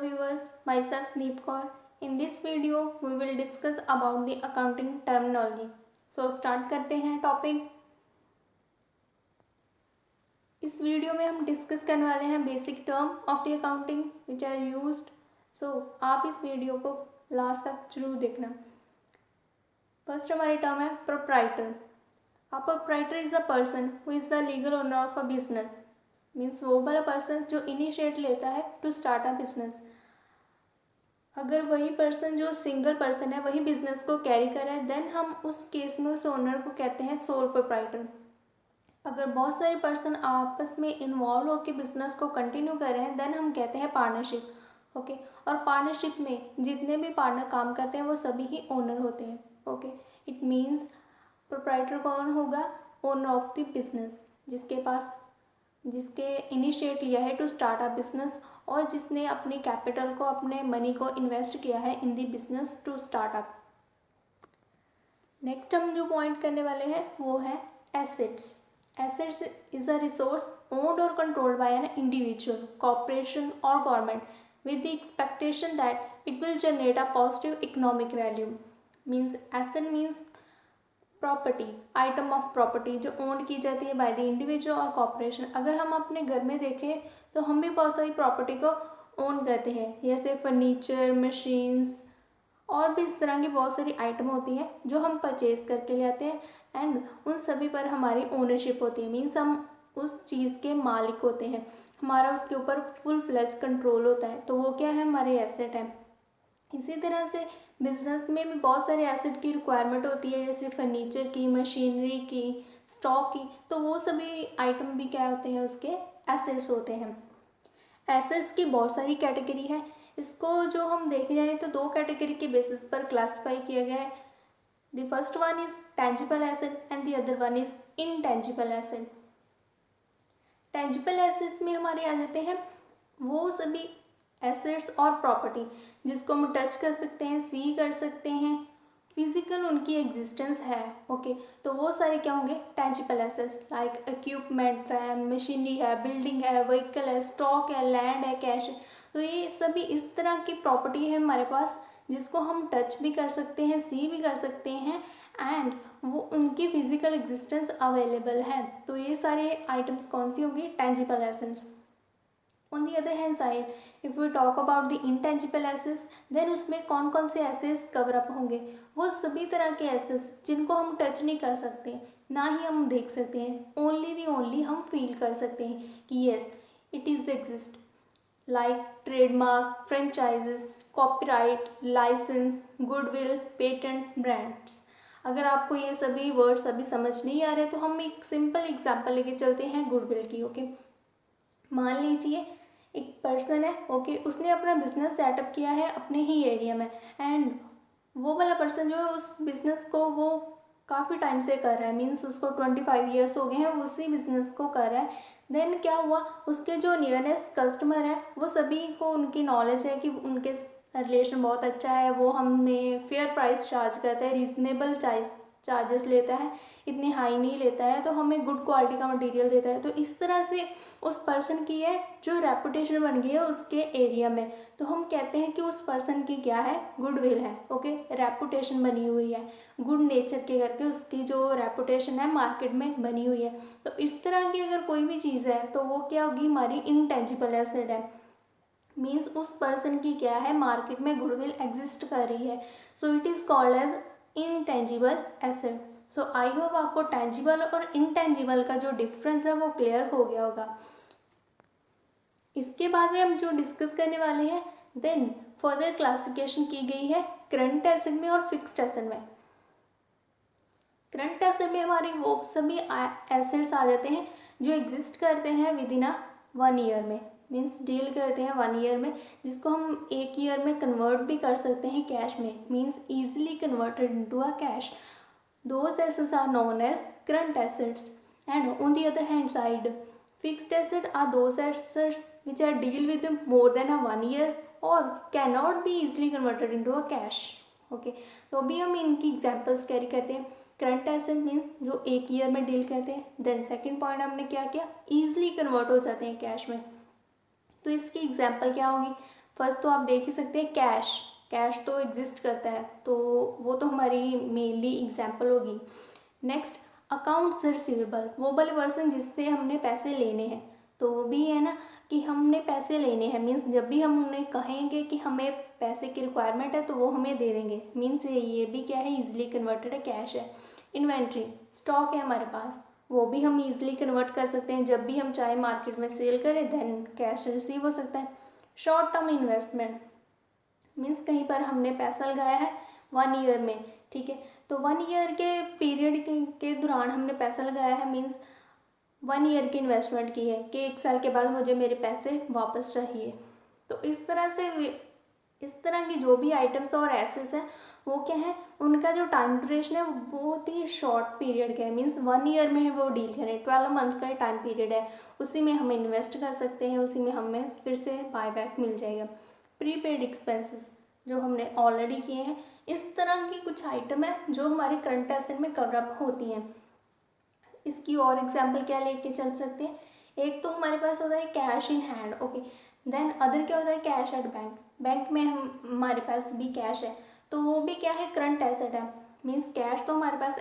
viewers, myself Sneep Kaur. In this video, we will discuss about the accounting terminology. So start करते हैं topic. इस video में हम discuss करने वाले हैं basic term of the accounting which are used. So आप इस वीडियो को लास्ट तक जरूर देखना। फर्स्ट हमारी टर्म है proprietor. A proprietor is a person who is the legal owner of a business. Means वो वाला पर्सन जो इनिशिएट लेता है टू स्टार्ट अ बिजनेस। अगर वही पर्सन जो सिंगल पर्सन है वही बिजनेस को कैरी कर रहा है देन हम उस केस में उस ओनर को कहते हैं सोल प्रोप्राइटर। अगर बहुत सारे पर्सन आपस में इन्वॉल्व होकर बिजनेस को कंटिन्यू कर रहे हैं देन हम कहते हैं पार्टनरशिप। ओके, और पार्टनरशिप में जितने भी पार्टनर काम करते हैं वो सभी ही ओनर होते हैं। ओके, इट मीन्स प्रोप्राइटर कौन होगा? ओनर ऑफ द बिजनेस, जिसके इनिशिएट लिया है टू स्टार्ट अ बिजनेस और जिसने अपनी कैपिटल को, अपने मनी को इन्वेस्ट किया है in the business to start up. Next हम जो पॉइंट करने वाले हैं वो है assets. Assets is a resource owned or controlled by an individual, corporation or government with the expectation that it will generate a positive economic value. Means asset means property, item of property जो own की जाती है by the individual और corporation. अगर हम अपने घर में देखें तो हम भी बहुत सारी प्रॉपर्टी को ओन करते हैं, जैसे फर्नीचर, मशीन्स और भी इस तरह की बहुत सारी आइटम होती हैं जो हम परचेज करके ले आते हैं एंड उन सभी पर हमारी ओनरशिप होती है। मीन्स हम उस चीज़ के मालिक होते हैं, हमारा उसके ऊपर फुल फ्लेज कंट्रोल होता है, तो वो क्या है? हमारे एसेट हैं। इसी तरह से बिजनेस में भी बहुत सारे एसेट की रिक्वायरमेंट होती है, जैसे फर्नीचर की, मशीनरी की, स्टॉक की, तो वो सभी आइटम भी क्या होते हैं? उसके एसेट्स होते हैं। एसेट्स की बहुत सारी कैटेगरी है। इसको जो हम देखे जाए तो दो कैटेगरी के बेसिस पर क्लासिफाई किया गया है। The first one is tangible asset and the other one is intangible asset. Tangible assets में हमारे आ जाते हैं वो सभी एसेट्स और प्रॉपर्टी जिसको हम टच कर सकते हैं, सी कर सकते हैं, फिजिकल उनकी एग्जिस्टेंस है। ओके, तो वो सारे क्या होंगे? टेंजिबल एसेट्स लाइक इक्विपमेंट है, मशीनरी है, बिल्डिंग है, व्हीकल है, स्टॉक है, लैंड है, कैश है। तो ये सभी इस तरह की प्रॉपर्टी है हमारे पास जिसको हम टच भी कर सकते हैं, सी भी कर सकते हैं एंड वो उनकी फिजिकल एग्जिस्टेंस अवेलेबल है। तो ये सारे आइटम्स कौन सी होंगी? Tangible assets. On the other hand side if we talk about the intangible assets then उसमें कौन कौन से एसेट्स कवर अप होंगे? वो सभी तरह के एसेट्स जिनको हम टच नहीं कर सकते, ना ही हम देख सकते हैं, ओनली हम फील कर सकते हैं कि yes it is exist, like trademark, franchises, copyright, licence, goodwill, patent, brands. अगर आपको ये सभी वर्ड्स अभी समझ नहीं आ रहे तो हम एक सिंपल एग्जांपल लेके चलते हैं गुडविल की। ओके, मान लीजिए एक पर्सन है, ओके, उसने अपना बिजनेस सेटअप किया है अपने ही एरिया में एंड वो वाला पर्सन जो है उस बिज़नेस को वो काफ़ी टाइम से कर रहा है, मीन्स उसको 25 ईयर्स हो गए हैं उसी बिज़नेस को कर रहा है। देन क्या हुआ? उसके जो नियरेस्ट कस्टमर है वो सभी को उनकी नॉलेज है कि उनके रिलेशन बहुत अच्छा है, वो हमें फेयर प्राइस चार्ज करता है, रीजनेबल चार्जेस लेता है, इतनी हाई नहीं लेता है, तो हमें गुड क्वालिटी का मटेरियल देता है। तो इस तरह से उस पर्सन की है जो रेपुटेशन बन गई है उसके एरिया में, तो हम कहते हैं कि उस पर्सन की क्या है? गुडविल है। ओके, रेपुटेशन बनी हुई है, गुड नेचर के करके उसकी जो रेपुटेशन है मार्केट में बनी हुई है। तो इस तरह की अगर कोई भी चीज़ है तो वो क्या होगी? हमारी इनटेंजिबल एसेट है। मीन्स उस पर्सन की क्या है? मार्केट में गुडविल एग्जिस्ट कर रही है, so it is called as intangible asset. So I hope आपको टेंजिबल और इनटेंजिबल का जो डिफरेंस है वो क्लियर हो गया होगा। इसके बाद में हम जो डिस्कस करने वाले हैं देन फर्दर क्लासिफिकेशन की गई है करंट एसेट में और फिक्स्ड एसेट में। करंट एसेट में हमारी वो सभी एसेट्स आ जाते हैं जो एग्जिस्ट करते हैं विद इन 1 ईयर में, मीन्स डील करते हैं 1 ईयर में, जिसको हम 1 ईयर में कन्वर्ट भी कर सकते हैं कैश में, means easily converted into a cash. Those assets are known as current assets. And on the other hand side, fixed assets are those assets which are deal with more than 1 year or cannot be easily converted into a cash. Okay, तो अभी हम इनकी examples carry करते हैं। Current asset means जो 1 year में deal करते हैं। देन सेकेंड पॉइंट हमने क्या किया? ईजिली कन्वर्ट हो जाते हैं कैश में। तो इसकी एग्जाम्पल क्या होगी? फर्स्ट तो आप देख ही सकते हैं कैश, कैश तो एग्जिस्ट करता है, तो वो तो हमारी मेनली एग्जाम्पल होगी। नेक्स्ट अकाउंट्स रिसीवेबल, वो वाले पर्सन जिससे हमने पैसे लेने हैं, तो वो भी है ना कि हमने पैसे लेने हैं, मीन्स जब भी हम उन्हें कहेंगे कि हमें पैसे की रिक्वायरमेंट है तो वो हमें दे देंगे, मीन्स ये भी क्या है, ईजिली कन्वर्टेड है, कैश है। इन्वेंट्री, स्टॉक है हमारे पास, वो भी हम ईजिली कन्वर्ट कर सकते हैं, जब भी हम चाहे मार्केट में सेल करें देन कैश रिसीव हो सकता है। शॉर्ट टर्म इन्वेस्टमेंट, मीन्स कहीं पर हमने पैसा लगाया है 1 ईयर में, ठीक है, तो 1 ईयर के पीरियड के दौरान हमने पैसा लगाया है, मीन्स 1 ईयर की इन्वेस्टमेंट की है कि 1 साल के बाद मुझे मेरे पैसे वापस चाहिए। तो इस तरह से इस तरह की जो भी आइटम्स और एसेट्स हैं वो क्या है, उनका जो टाइम ड्यूरेशन है वो बहुत ही शॉर्ट पीरियड का है, मीन्स 1 ईयर में वो डील करें, 12 मंथ का टाइम पीरियड है, उसी में हम इन्वेस्ट कर सकते हैं, उसी में हमें फिर से बाय बैक मिल जाएगा। प्रीपेड एक्सपेंसेस जो हमने ऑलरेडी किए हैं, इस तरह की कुछ आइटम है जो हमारे करंट एसेट में कवर अप होती हैं। इसकी और एग्जांपल क्या लेके चल सकते हैं, एक तो हमारे पास होता है cash in hand, okay, then other क्या होता है कैश एट बैंक, बैंक में हमारे पास भी कैश है, तो वो भी क्या है, करंट एसेट है, मीन्स कैश तो हमारे पास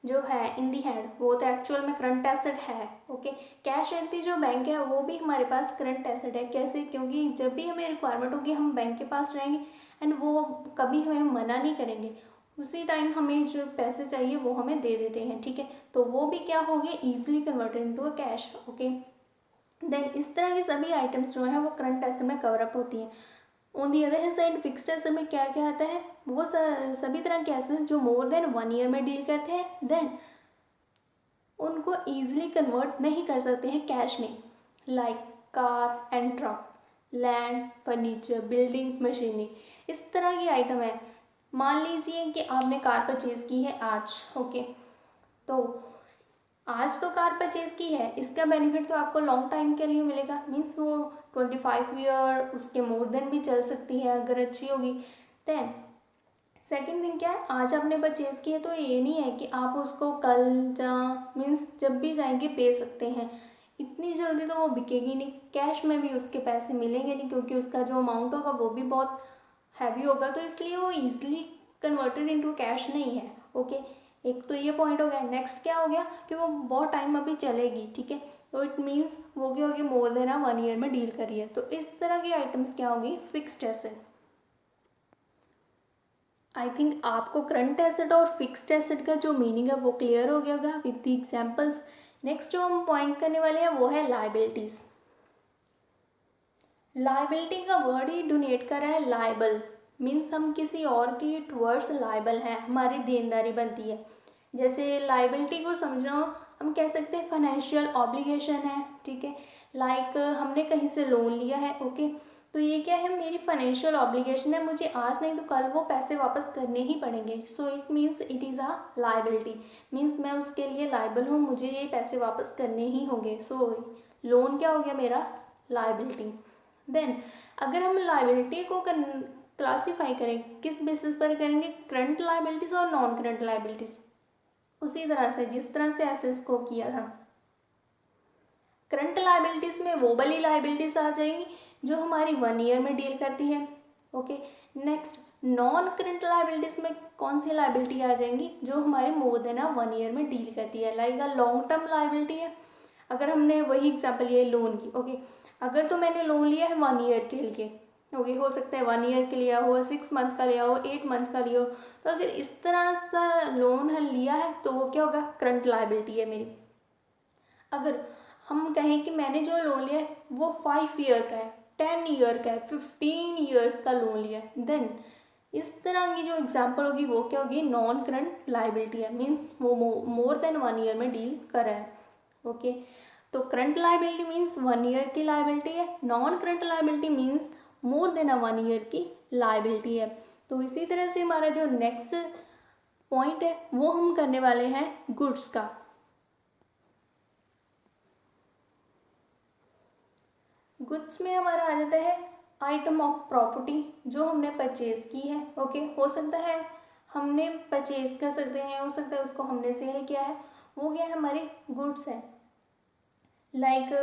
जो है इन दी हैंड वो तो एक्चुअल में करंट एसेट है, ओके। कैश एट दी जो बैंक है वो भी हमारे पास करंट एसेट है, कैसे, क्योंकि जब भी हमें रिक्वायरमेंट होगी हम बैंक के पास रहेंगे एंड वो कभी हमें मना नहीं करेंगे, उसी टाइम हमें जो पैसे चाहिए वो हमें दे देते हैं, ठीक है, तो वो भी क्या हो गए, easily converted into a cash, okay. Then इस तरह की सभी आइटम्स जो है वो करंट एसेट में कवर अप होती हैं। On the other hand side fixed asset में क्या क्या आता है, वो सभी तरह के एसेट जो मोर देन 1 ईयर में डील करते हैं, देन उनको ईजिली कन्वर्ट नहीं कर सकते हैं कैश में, like car and truck, land, furniture, building, machinery, इस तरह की आइटम है। मान लीजिए कि आपने कार परचेज़ की है आज, ओके, तो आज तो कार परचेज़ की है, इसका बेनिफिट तो आपको लॉन्ग टाइम के लिए मिलेगा, मीन्स वो 25 ईयर उसके मोर देन भी चल सकती है अगर अच्छी होगी। देन सेकंड थिंग क्या है, आज आपने परचेज़ की है तो ये नहीं है कि आप उसको कल जा मीन्स जब भी जाएंगे बेच सकते हैं, इतनी जल्दी तो वो बिकेगी नहीं, कैश में भी उसके पैसे मिलेंगे नहीं क्योंकि उसका जो अमाउंट होगा वो भी बहुत हैवी होगा, तो इसलिए वो ईजिली कन्वर्टेड इनटू कैश नहीं है, ओके। एक तो ये पॉइंट हो गया। नेक्स्ट क्या हो गया कि वो बहुत टाइम अभी चलेगी, ठीक है, तो इट मीन्स वो क्या होगी, मोर देन 1 ईयर में डील करिए, तो इस तरह की आइटम्स क्या होगी, फिक्स्ड एसेट। आई थिंक आपको करंट एसेट और फिक्स्ड एसेट का जो मीनिंग है वो क्लियर हो गया होगा विद द एग्जांपल्स। नेक्स्ट जो हम पॉइंट करने वाले हैं वो है लायबिलिटीज़। लायबिलिटी का वर्ड ही डोनेट कर रहा है लायबल, मीन्स हम किसी और के टुवर्ड्स लायबल हैं, हमारी देनदारी बनती है। जैसे लायबिलिटी को समझना हो, हम कह सकते हैं फाइनेंशियल ऑब्लिगेशन है, ठीक है, लाइक हमने कहीं से लोन लिया है, ओके, तो ये क्या है, मेरी फाइनेंशियल ऑब्लिगेशन है, मुझे आज नहीं तो कल वो पैसे वापस करने ही पड़ेंगे, so it means it is a liability, means मैं उसके लिए लायबल हूँ, मुझे ये पैसे वापस करने ही होंगे, सो लोन क्या हो गया मेरा, लायबिलिटी। देन अगर हम लायबिलिटी को क्लासीफाई करें किस बेसिस पर करेंगे, करंट लायबिलिटीज़ और नॉन करंट लायबिलिटीज़, उसी तरह से जिस तरह से एसेट्स को किया था। करंट लायबिलिटीज़ में वो वाली लायबिलिटीज़ आ जाएंगी जो हमारी 1 ईयर में डील करती है, okay. Next non current liabilities में कौन सी लायबिलिटी आ जाएंगी, जो हमारे मोर देन 1 ईयर में डील करती है, like a long term liability है। अगर हमने वही एग्जांपल लिया है लोन की, ओके, अगर तो मैंने लोन लिया है 1 ईयर के लिए, ओके, हो सकता है 1 ईयर के लिया हो, 6 मंथ का लिया हो, 8 मंथ का लिया हो, तो अगर इस तरह सा लोन लिया है तो वो क्या होगा, करंट लायबिलिटी है मेरी। अगर हम कहें कि मैंने जो लोन लिया है वो 5 ईयर का है, 10 ईयर का है, 15 ईयर्स का लोन लिया है, देन इस तरह की जो एग्जांपल होगी वो क्या होगी, नॉन करंट लायबिलिटी है, मीन्स वो मोर देन 1 ईयर में डील कर रहा है, ओके। तो करंट लायबिलिटी मीन्स 1 ईयर की लायबिलिटी है, non current liability means more than 1 year की लायबिलिटी है। तो इसी तरह से हमारा जो नेक्स्ट पॉइंट है वो हम करने वाले हैं गुड्स का। गुड्स में हमारा आ जाता है आइटम ऑफ प्रॉपर्टी जो हमने परचेज की है, ओके, हो सकता है हमने परचेज कर सकते हैं, हो सकता है उसको हमने सेल किया है, वो क्या है, हमारी गुड्स है। लाइक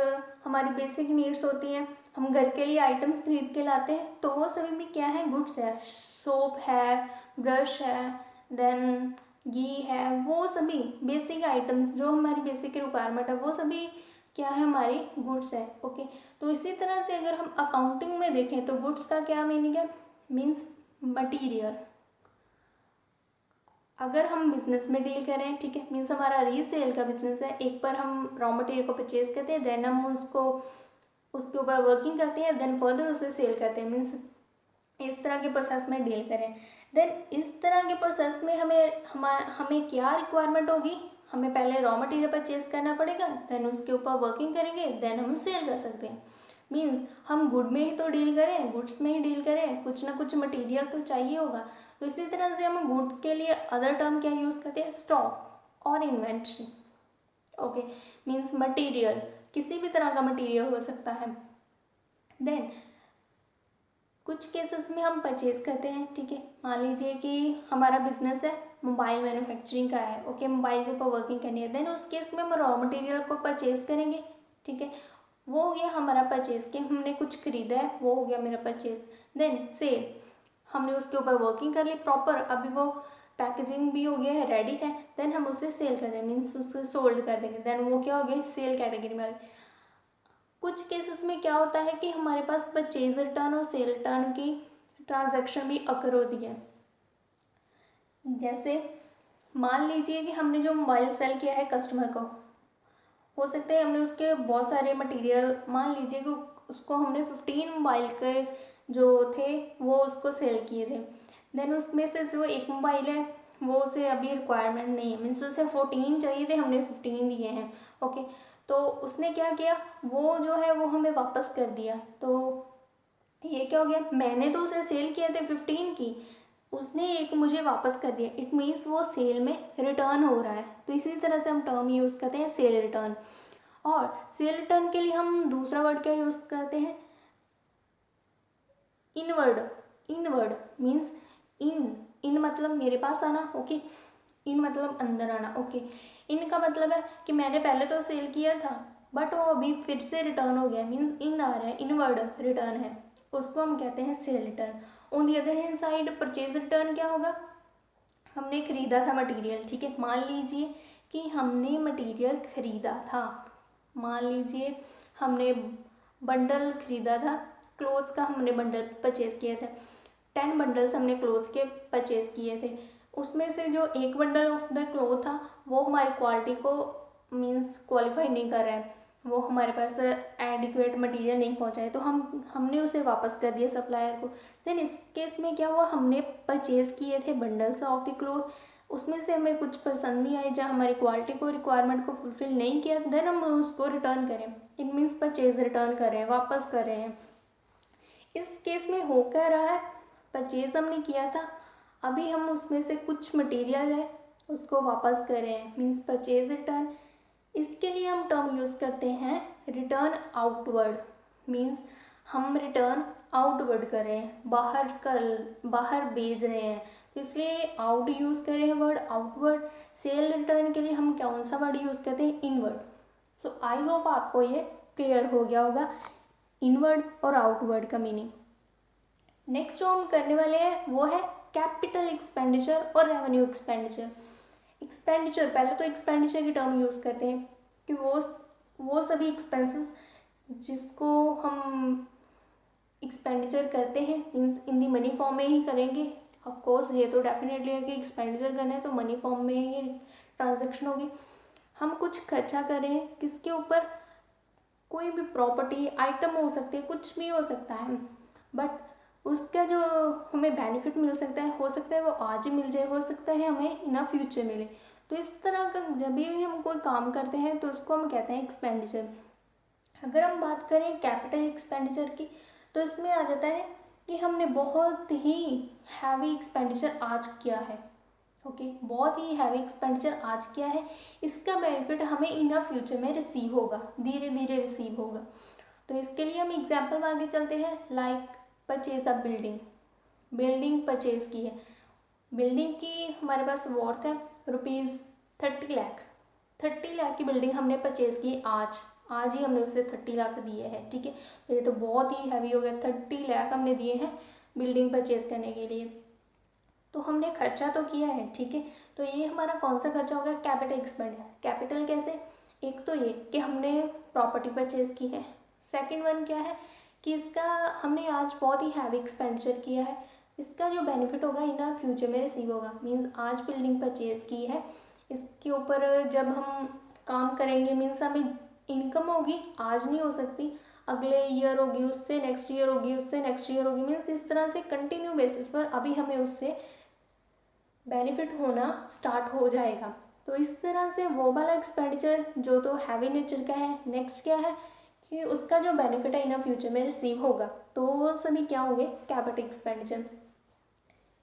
हमारी बेसिक नीड्स होती हैं, हम घर के लिए आइटम्स खरीद के लाते हैं तो वो सभी में क्या है, गुड्स है। सोप है, ब्रश है, देन घी है, वो सभी बेसिक आइटम्स जो हमारी बेसिक रिक्वायरमेंट है वो सभी क्या है, हमारी गुड्स है। ओके, तो इसी तरह से अगर हम अकाउंटिंग में देखें तो गुड्स का क्या मीनिंग है, मीन्स मटीरियल। अगर हम बिजनेस में डील करें, ठीक है, मीन्स हमारा रीसेल का बिजनेस है, एक बार हम रॉ मटेरियल को परचेज करते हैं, देन हम उसको उसके ऊपर वर्किंग करते हैं, देन फर्दर उसे सेल करते हैं, मीन्स इस तरह के प्रोसेस में डील करें। देन इस तरह के प्रोसेस में हमें क्या रिक्वायरमेंट होगी, हमें पहले रॉ मटेरियल परचेज करना पड़ेगा, देन उसके ऊपर वर्किंग करेंगे, देन हम सेल कर सकते हैं। मीन्स हम गुड में ही तो डील करें, गुड्स में ही डील करें, कुछ ना कुछ मटेरियल तो चाहिए होगा। तो इसी तरह से हम गुड के लिए अदर टर्म क्या यूज़ करते हैं, स्टॉक और इन्वेंट्री। ओके, मीन्स मटेरियल, किसी भी तरह का मटेरियल हो सकता है। देन कुछ केसेस में हम परचेज करते हैं, ठीक है, मान लीजिए कि हमारा बिजनेस है, मोबाइल मैन्युफैक्चरिंग का है, ओके, मोबाइल के ऊपर वर्किंग करनी है, देन उस केस में हम रॉ मटेरियल को परचेज करेंगे, ठीक है, वो हो गया हमारा परचेज के हमने कुछ खरीदा है, वो हो गया मेरा परचेज। देन सेल, हमने उसके ऊपर वर्किंग कर ली प्रॉपर, अभी वो पैकेजिंग भी हो गया है, रेडी है, देन हम उसे सेल कर देंगे, मीन्स उसे सोल्ड कर देंगे, देन वो क्या हो गया, सेल कैटेगरी में। कुछ केसेस में क्या होता है कि हमारे पास परचेज रिटर्न और सेल रिटर्न की ट्रांजैक्शन भी अकर होती है। जैसे मान लीजिए कि हमने जो मोबाइल सेल किया है कस्टमर को, हो सकता है हमने उसके बहुत सारे मटेरियल, मान लीजिए कि उसको हमने 15 मोबाइल के जो थे वो उसको सेल किए थे, देन उसमें से जो एक मोबाइल है वो उसे अभी रिक्वायरमेंट नहीं है, मीन्स उसे 14 चाहिए थे, हमने 15 दिए हैं। ओके, तो उसने क्या किया, वो जो है वो हमें वापस कर दिया। तो ये क्या हो गया, मैंने तो उसे सेल किया थे 15 की, उसने एक मुझे वापस कर दिया, इट मीन्स वो सेल में रिटर्न हो रहा है। तो इसी तरह से हम टर्म यूज़ करते हैं सेल रिटर्न। और सेल रिटर्न के लिए हम दूसरा वर्ड क्या यूज़ करते हैं, इनवर्ड। इनवर्ड मीन्स इन मतलब मेरे पास आना, ओके, इन मतलब अंदर आना, ओके। इन का मतलब है कि मैंने पहले तो सेल किया था बट वो अभी फिर से रिटर्न हो गया, मीन्स इन आ रहा है, इनवर्ड रिटर्न है, उसको हम कहते हैं cell return. On the other hand side purchase return क्या होगा, हमने खरीदा था मटेरियल, ठीक है, मान लीजिए कि हमने मटेरियल खरीदा था, मान लीजिए हमने बंडल खरीदा था क्लोथ्स का, हमने बंडल परचेज़ किए थे, 10 बंडल्स हमने क्लोथ के परचेज़ किए थे, उसमें से जो एक बंडल ऑफ द क्लोथ था वो हमारी क्वालिटी को मीन्स क्वालिफाई नहीं कर रहा है, वो हमारे पास एडिक्वेट मटेरियल नहीं पहुंचा है, तो हमने उसे वापस कर दिया सप्लायर को। देन इस केस में क्या हुआ, हमने परचेज़ किए थे बंडल्स ऑफ द क्लोथ, उसमें से हमें कुछ पसंद नहीं आई, जहाँ हमारी क्वालिटी को रिक्वायरमेंट को फुलफिल नहीं किया, देन हम उसको रिटर्न करें, इट मीन्स परचेज रिटर्न कर रहे हैं, वापस कर रहे हैं। इस केस में हो क्या रहा है, परचेज हमने किया था, अभी हम उसमें से कुछ मटेरियल है उसको वापस कर रहे हैं, मीन्स परचेज रिटर्न। इसके लिए हम टर्म यूज़ करते हैं रिटर्न आउटवर्ड, मीन्स हम रिटर्न आउटवर्ड कर रहे हैं, बाहर भेज रहे हैं, तो इसलिए आउट यूज़ कर रहे हैं वर्ड आउटवर्ड। सेल रिटर्न के लिए हम कौन सा वर्ड यूज़ करते हैं, इनवर्ड। सो आई होप आपको ये क्लियर हो गया होगा इनवर्ड और आउटवर्ड का मीनिंग। नेक्स्ट जो हम करने वाले हैं वो है कैपिटल एक्सपेंडिचर और रेवेन्यू एक्सपेंडिचर। एक्सपेंडिचर, पहले तो एक्सपेंडिचर की टर्म यूज़ करते हैं कि वो सभी एक्सपेंसेस जिसको हम एक्सपेंडिचर करते हैं, means in the money form में ही करेंगे। ऑफ कोर्स ये तो डेफिनेटली है कि एक्सपेंडिचर करना है तो मनी फॉर्म में ही ट्रांजैक्शन होगी। हम कुछ खर्चा कर रहे हैं किसके ऊपर, कोई भी प्रॉपर्टी आइटम हो सकती है, कुछ भी हो सकता है, बट उसका जो हमें बेनिफिट मिल सकता है वो आज ही मिल जाए, हो सकता है हमें इन फ्यूचर मिले। तो इस तरह का जब भी हम कोई काम करते हैं तो उसको हम कहते हैं एक्सपेंडिचर। अगर हम बात करें कैपिटल एक्सपेंडिचर की तो इसमें आ जाता है कि हमने बहुत ही हैवी एक्सपेंडिचर आज किया है, ओके, बहुत ही हैवी एक्सपेंडिचर आज किया है, इसका बेनिफिट हमें इन फ्यूचर में रिसीव होगा, धीरे धीरे रिसीव होगा। तो इसके लिए हम एग्जाम्पल में आगे चलते हैं, like purchase a building purchase की है, बिल्डिंग की हमारे पास वर्थ है ₹30 लाख, 30 लाख की बिल्डिंग हमने परचेज की आज, आज ही हमने उसे 30 लाख दिए हैं, ठीक है। तो ये तो बहुत ही हैवी हो गया, 30 लाख हमने दिए हैं बिल्डिंग परचेज करने के लिए। तो हमने खर्चा तो किया है, ठीक है। तो ये हमारा कौन सा खर्चा हो गया, कैपिटल एक्सपेंडिचर। कैपिटल कैसे, एक तो ये कि हमने प्रॉपर्टी परचेज की है। सेकंड वन क्या है कि इसका हमने आज बहुत ही हैवी एक्सपेंडिचर किया है, इसका जो बेनिफिट होगा इन फ्यूचर में रिसीव होगा। मीन्स आज बिल्डिंग परचेज की है, इसके ऊपर जब हम काम करेंगे मीन्स हमें इनकम होगी, आज नहीं हो सकती, अगले ईयर होगी, उससे नेक्स्ट ईयर होगी, उससे नेक्स्ट ईयर होगी। मीन्स इस तरह से कंटिन्यू बेसिस पर अभी हमें उससे बेनिफिट होना स्टार्ट हो जाएगा। तो इस तरह से वो वाला एक्सपेंडिचर जो तो हैवी नेचर का है। नेक्स्ट क्या है कि उसका जो बेनिफिट है इन फ्यूचर में रिसीव होगा, तो वो सभी क्या होंगे, कैपिटल एक्सपेंडिचर।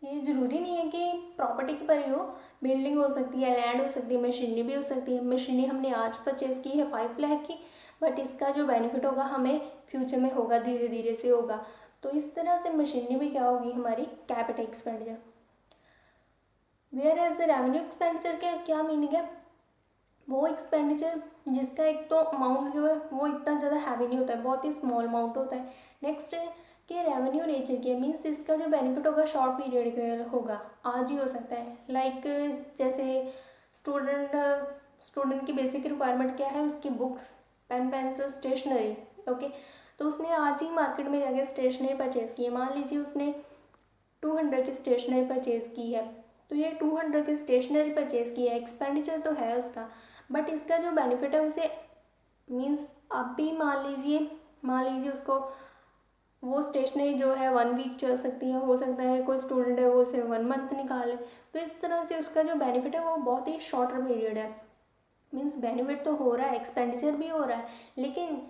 ये ज़रूरी नहीं है कि प्रॉपर्टी की पर ही हो, बिल्डिंग हो सकती है, लैंड हो सकती है, मशीनरी भी हो सकती है। मशीनरी हमने आज परचेज़ की है 5 लाख की, बट इसका जो बेनिफिट होगा हमें फ्यूचर में होगा, धीरे धीरे से होगा। तो इस तरह से मशीनरी भी क्या होगी, हमारी capital expenditure. Whereas revenue expenditure का क्या मीनिंग है, वो एक्सपेंडिचर जिसका एक तो अमाउंट जो है वो इतना ज़्यादा हैवी नहीं होता है, बहुत ही स्मॉल अमाउंट होता है। नेक्स्ट है कि रेवेन्यू नेचर की है, मीन्स इसका जो बेनिफिट होगा शॉर्ट पीरियड का होगा, आज ही हो सकता है। लाइक जैसे स्टूडेंट की बेसिक रिक्वायरमेंट क्या है, उसकी books, pen pencil, stationery, okay. तो उसने आज ही मार्केट में जाके स्टेशनरी परचेज़ की है। मान लीजिए उसने 200 की स्टेशनरी परचेज़ की है, तो ये 200 की स्टेशनरी परचेज़ की है, एक्सपेंडिचर तो है उसका, बट इसका जो बेनिफिट है उसे मीन्स अब भी मान लीजिए उसको वो स्टेशनरी जो है 1 वीक चल सकती है, हो सकता है कोई स्टूडेंट है वो उसे 1 मंथ निकाले। तो इस तरह से उसका जो बेनिफिट है वो बहुत ही शॉर्टर पीरियड है। मीन्स बेनिफिट तो हो रहा है, एक्सपेंडिचर भी हो रहा है, लेकिन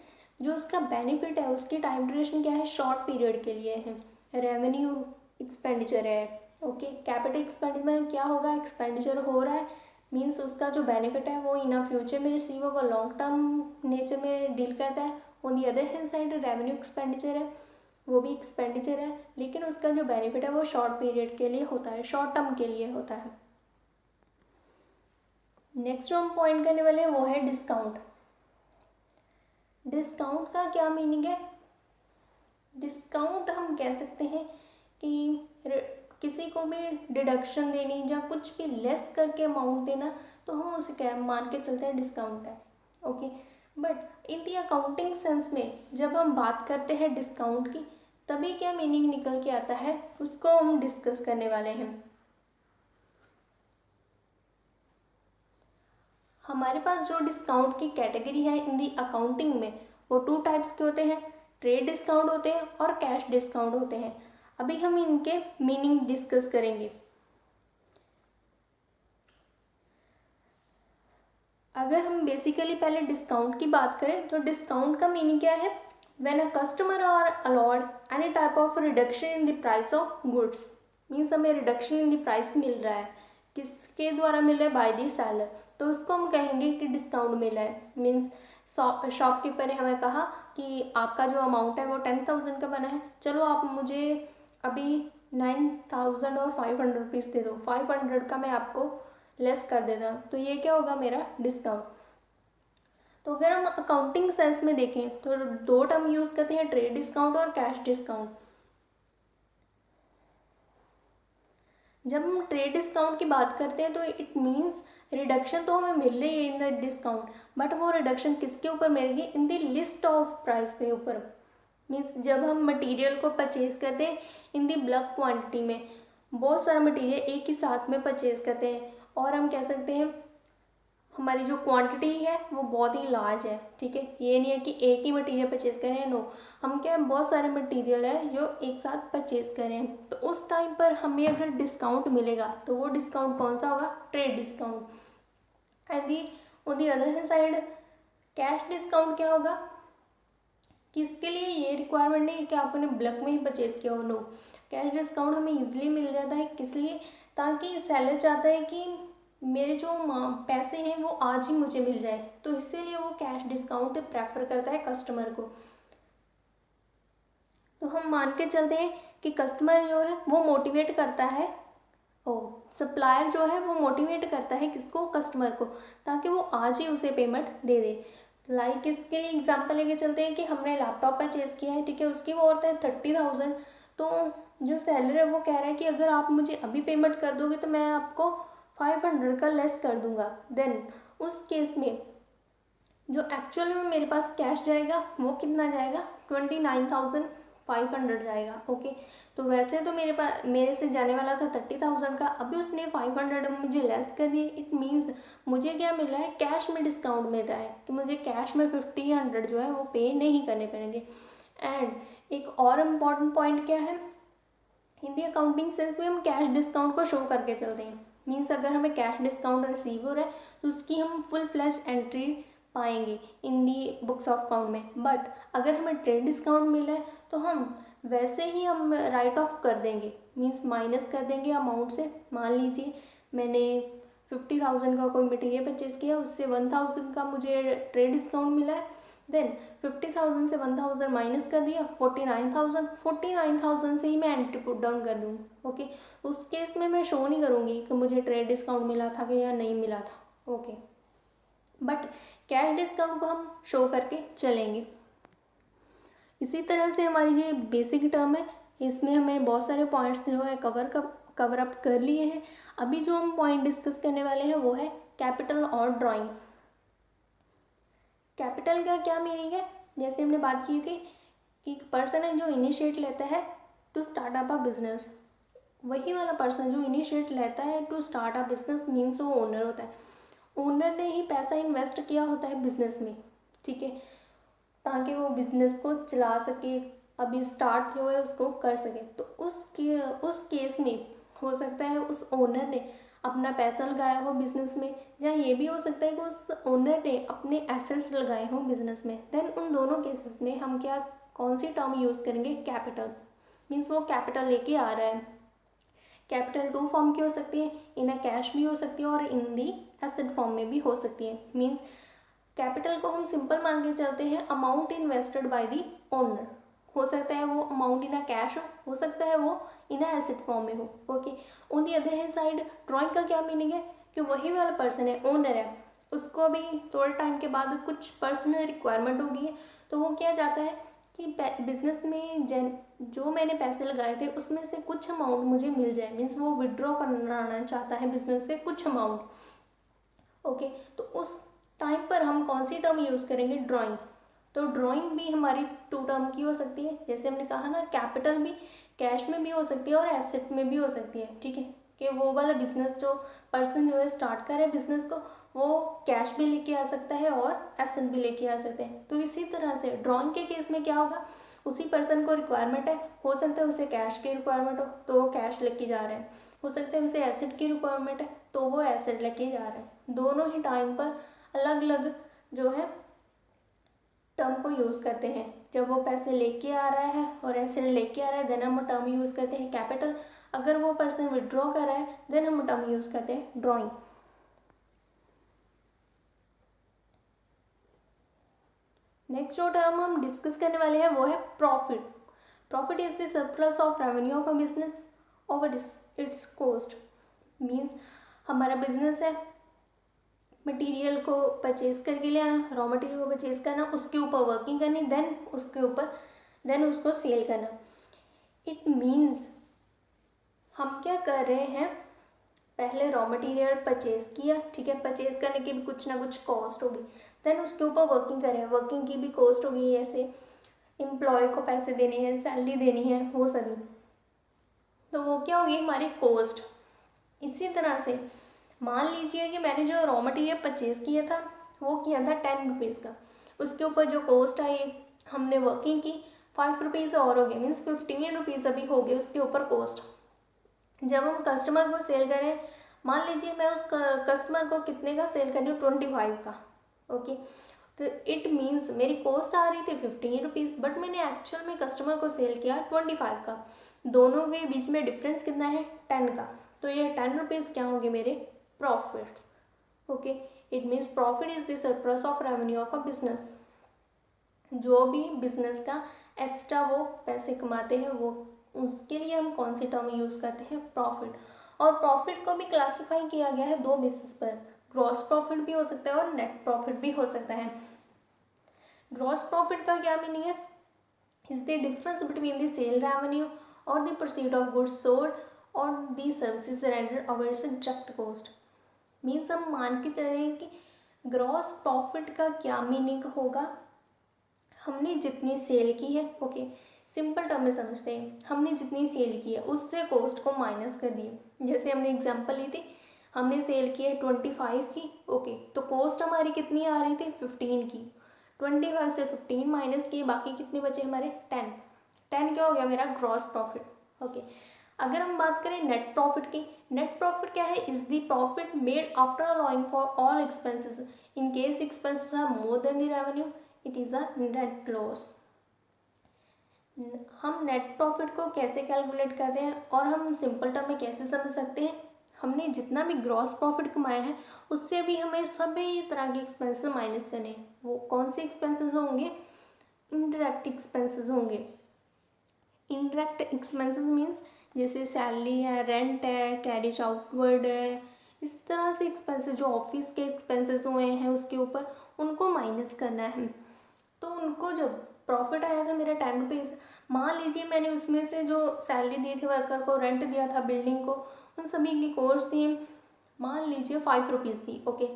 जो उसका बेनिफिट है उसकी टाइम ड्यूरेशन क्या है, शॉर्ट पीरियड के लिए है। रेवेन्यू एक्सपेंडिचर है, ओके। कैपिटल एक्सपेंडिचर में क्या होगा, एक्सपेंडिचर हो रहा है, मीन्स उसका जो बेनिफिट है वो इन फ्यूचर में रिसीव होगा, लॉन्ग टर्म नेचर में डील करता है। On the other hand side revenue expenditure है, वो भी एक्सपेंडिचर है, लेकिन उसका जो बेनिफिट है वो शॉर्ट पीरियड के लिए होता है, शॉर्ट टर्म के लिए होता है। नेक्स्ट जो हम पॉइंट करने वाले हैं वो है डिस्काउंट। डिस्काउंट का क्या मीनिंग है, डिस्काउंट हम कह सकते हैं कि किसी को भी डिडक्शन देनी या कुछ भी लेस करके अमाउंट देना, तो हम उसे क्या मान के चलते हैं डिस्काउंट है, okay. But in the accounting sense में जब हम बात करते हैं डिस्काउंट की, तभी क्या मीनिंग निकल के आता है उसको हम डिस्कस करने वाले हैं। हमारे पास जो डिस्काउंट की कैटेगरी है इन दी अकाउंटिंग में, वो 2 टाइप्स के होते हैं, ट्रेड डिस्काउंट होते हैं और कैश डिस्काउंट होते हैं। अभी हम इनके मीनिंग डिस्कस करेंगे। अगर हम बेसिकली पहले डिस्काउंट की बात करें तो डिस्काउंट का मीनिंग क्या है, when a customer are allowed any type of reduction in the price of goods. Means हमें रिडक्शन इन द प्राइस मिल रहा है, किसके द्वारा मिल रहा है, बाय द सेलर, तो उसको हम कहेंगे कि डिस्काउंट मिला है। मीन्स शॉपकीपर ने हमें कहा कि आपका जो अमाउंट है वो 10,000 का बना है, चलो आप मुझे अभी 9,500 रुपीज़ दे दो, 500 का मैं आपको लेस कर देता, तो ये क्या होगा, मेरा डिस्काउंट। तो अगर हम अकाउंटिंग सेंस में देखें तो 2 टर्म यूज़ करते हैं, ट्रेड डिस्काउंट और कैश डिस्काउंट। जब हम ट्रेड डिस्काउंट की बात करते हैं तो इट मीन्स रिडक्शन तो हमें मिल रही है इन द डिस्काउंट, बट वो रिडक्शन किसके ऊपर मिलेगी, in the list of price के ऊपर। मीन्स जब हम मटेरियल को परचेज करते हैं इन दी बल्क क्वांटिटी में, बहुत सारा मटेरियल एक ही साथ में परचेज करते हैं, और हम कह सकते हैं हमारी जो क्वांटिटी है वो बहुत ही लार्ज है, ठीक है। ये नहीं है कि एक ही मटेरियल परचेज कर रहे हैं, नो, हम क्या बहुत सारे मटेरियल है जो एक साथ परचेज कर रहे हैं, तो उस टाइम पर हमें अगर डिस्काउंट मिलेगा तो वो डिस्काउंट कौन सा होगा, trade discount. And the on the other side cash discount क्या होगा, किसके लिए ये रिक्वायरमेंट नहीं है कि आपने ब्लक में ही परचेज किया हो, नो। कैश डिस्काउंट हमें इजीली मिल जाता है, किस लिए, ताकि सेलर चाहता है कि मेरे जो पैसे हैं वो आज ही मुझे मिल जाए, तो इसीलिए वो कैश डिस्काउंट प्रेफर करता है कस्टमर को। तो हम मान के चलते हैं कि कस्टमर जो है वो मोटिवेट करता है, सप्लायर जो है वो मोटिवेट करता है किसको, कस्टमर को, ताकि वो आज ही उसे पेमेंट दे दे। लाइक इसके लिए एग्जांपल लेके चलते हैं कि हमने लैपटॉप परचेज़ किया है, ठीक है, उसकी वो होता है 30,000। तो जो सेलर है वो कह रहा है कि अगर आप मुझे अभी पेमेंट कर दोगे तो मैं आपको 500 का लेस कर दूंगा। देन उस केस में जो एक्चुअल में मेरे पास कैश जाएगा वो कितना जाएगा, 29,500 जाएगा। ओके, तो वैसे तो मेरे से जाने वाला था 30,000 का, अभी उसने 500 मुझे लेस कर दिए। इट मीन्स मुझे क्या मिल रहा है, कैश में डिस्काउंट मिल रहा है कि मुझे कैश में 1500 जो है वो पे नहीं करने पड़ेंगे। एंड एक और इम्पॉर्टेंट पॉइंट क्या है, हिंदी अकाउंटिंग सेंस में हम कैश डिस्काउंट को शो करके चलते हैं। मीन्स अगर हमें कैश डिस्काउंट रिसीव हो रहा है तो उसकी हम फुल फ्लैश एंट्री पाएंगे इन दी बुक्स ऑफ अकाउंट में। बट अगर हमें ट्रेड डिस्काउंट मिला है तो हम वैसे ही हम राइट ऑफ कर देंगे, मीन्स माइनस कर देंगे अमाउंट से। मान लीजिए मैंने 50,000 का कोई मटेरियल परचेज़ किया, उससे 1,000 का मुझे ट्रेड डिस्काउंट मिला है। देन 50,000 से 1,000 माइनस कर दिया, 49,000 से ही मैं एंट्री पुट डाउन कर दूँगी। ओके, उस केस में मैं शो नहीं करूँगी कि मुझे ट्रेड डिस्काउंट मिला था कि या नहीं मिला था। ओके, बट कैश डिस्काउंट को हम शो करके चलेंगे। इसी तरह से हमारी जो बेसिक टर्म है इसमें हमें बहुत सारे पॉइंट्स जो है कवर अप कर लिए हैं। अभी जो हम पॉइंट डिस्कस करने वाले हैं वो है कैपिटल और ड्राइंग। कैपिटल का क्या मीनिंग है, जैसे हमने बात की थी कि एक पर्सन है जो इनिशिएट लेता है to start up a business, वही वाला पर्सन जो इनिशिएट लेता है to start a business means वो ओनर होता है। ओनर ने ही पैसा इन्वेस्ट किया होता है बिजनेस में, ठीक है, ताकि वो बिजनेस को चला सके, अभी स्टार्ट जो है उसको कर सके। तो उस केस में हो सकता है उस ओनर ने अपना पैसा लगाया हो बिजनेस में, या ये भी हो सकता है कि उस ओनर ने अपने एसेट्स लगाए हों बिजनेस में। देन उन दोनों केसेस में हम कौन सी टर्म यूज़ करेंगे, कैपिटल। मीन्स वो कैपिटल लेके आ रहा है। कैपिटल टू फॉर्म की हो सकती है, इन अ कैश भी हो सकती है और इन दी एसेट फॉर्म में भी हो सकती है। मीन्स कैपिटल को हम सिंपल मान के चलते हैं amount invested by the owner. हो सकता है वो अमाउंट इन अ कैश हो सकता है वो इन अ एसेट फॉर्म में हो। Okay, on the other side drawing का क्या मीनिंग है कि वही वाला पर्सन है, ओनर है, उसको भी थोड़े टाइम के बाद कुछ पर्सनल रिक्वायरमेंट होगी है, तो वो क्या चाहता है कि बिजनेस में जो मैंने पैसे लगाए थे उसमें से कुछ अमाउंट मुझे मिल जाए। मीन्स वो विड्रॉ कराना चाहता है बिजनेस से कुछ अमाउंट। ओके, तो उस टाइम पर हम कौन सी टर्म यूज़ करेंगे, ड्राइंग। तो ड्राइंग भी हमारी टू टर्म की हो सकती है, जैसे हमने कहा ना कैपिटल भी कैश में भी हो सकती है और एसेट में भी हो सकती है, ठीक है, कि वो वाला बिजनेस जो पर्सन जो है स्टार्ट करे बिजनेस को, वो कैश भी लेके आ सकता है और एसेट भी लेके आ सकते हैं। तो इसी तरह से ड्राइंग के केस में क्या होगा, उसी पर्सन को रिक्वायरमेंट है, हो सकता है उसे कैश की रिक्वायरमेंट हो तो वो कैश लेके जा रहे हैं, हो सकता है उसे एसेट की रिक्वायरमेंट है तो वो एसेट लेके जा रहे हैं। दोनों ही टाइम पर अलग अलग जो है टर्म को यूज़ करते हैं। जब वो पैसे लेके आ रहा है और एसेट लेके आ रहा है देन हम टर्म यूज़ करते हैं कैपिटल। अगर वो पर्सन विड्रॉ कर रहा है देन हम टर्म यूज़ करते हैं ड्राइंग। नेक्स्ट जो टर्म हम डिस्कस करने वाले हैं वो है profit. Profit is the surplus of revenue of a business over it's cost. Means हमारा बिजनेस है, मटेरियल को परचेज करके ले आना, रॉ मटेरियल को परचेज करना, उसके ऊपर वर्किंग करनी, देन उसको सेल करना। इट मीन्स हम क्या कर रहे हैं, पहले रॉ मटेरियल परचेज किया, ठीक है, परचेज करने की भी कुछ ना कुछ कॉस्ट होगी, देन उसके ऊपर वर्किंग करें, वर्किंग की भी कॉस्ट होगी, ऐसे एम्प्लॉय को पैसे देने हैं, सैलरी देनी है, वो सभी, तो वो क्या होगी हमारी कॉस्ट। इसी तरह से मान लीजिए कि मैंने जो रॉ मटेरियल परचेज किया था वो किया था 10 रुपीज़ का, उसके ऊपर जो कॉस्ट आई हमने वर्किंग की 5 रुपीज़ और हो गए, मीन्स 15 रुपीज़ अभी हो गए उसके ऊपर कॉस्ट। जब हम कस्टमर को सेल करें, मान लीजिए मैं उस कस्टमर को कितने का सेल कर रही हूँ, 25 का। ओके, तो इट मीन्स मेरी कॉस्ट आ रही थी 15 रुपीज़, बट मैंने एक्चुअल में कस्टमर को सेल किया 25 का। दोनों के बीच में डिफरेंस कितना है, 10 का। तो ये 10 रुपीज़ क्या होंगे मेरे profit. Okay, it means profit is the surplus of revenue of a business. जो भी बिजनेस का एक्स्ट्रा वो पैसे कमाते हैं वो, उसके लिए हम कौन सी टर्म यूज़ करते हैं, प्रॉफिट। और प्रॉफिट को भी क्लासिफाई किया गया है दो बेसिस पर, ग्रॉस प्रॉफिट भी हो सकता है और नेट प्रॉफिट भी हो सकता है। ग्रॉस प्रॉफिट का क्या मीनिंग है? Is the difference between the sale revenue or the proceed of goods sold or the services rendered aware से डायरेक्ट कॉस्ट। मीन्स हम मान के चले कि ग्रॉस प्रॉफिट का क्या मीनिंग होगा, हमने जितनी सेल की है, ओके सिंपल टर्म में समझते हैं, हमने जितनी सेल की है उससे कॉस्ट को माइनस कर दिए। जैसे हमने एग्जांपल ली थी, हमने सेल की है 25 की, ओके तो कॉस्ट हमारी कितनी आ रही थी 15 की, 25 से 15 माइनस किए, बाकी कितने बचे हमारे 10 क्या हो गया मेरा ग्रॉस प्रॉफिट, ओके। अगर हम बात करें नेट प्रॉफिट की, नेट प्रॉफिट क्या है? Is the profit made after allowing for all expenses, in case expenses are more than the revenue it is a net loss. हम नेट प्रॉफिट को कैसे कैलकुलेट करते हैं और हम सिंपल टर्म में कैसे समझ सकते हैं? हमने जितना भी ग्रॉस प्रॉफिट कमाया है उससे भी हमें सभी तरह के एक्सपेंसेस माइनस करने हैं। वो कौन से एक्सपेंसेस होंगे? इनडायरेक्ट एक्सपेंसेस होंगे। इनडायरेक्ट एक्सपेंसेस मीन्स जैसे सैलरी है, रेंट है, कैरिज आउटवर्ड है, इस तरह से एक्सपेंसेस जो ऑफिस के एक्सपेंसेस हुए हैं उसके ऊपर उनको माइनस करना है। तो उनको जब प्रॉफिट आया था मेरा 10 रुपीज़, मान लीजिए मैंने उसमें से जो सैलरी दी थी वर्कर को, रेंट दिया था बिल्डिंग को, उन सभी की कॉस्ट थी मान लीजिए 5 रुपीज़ थी, ओके।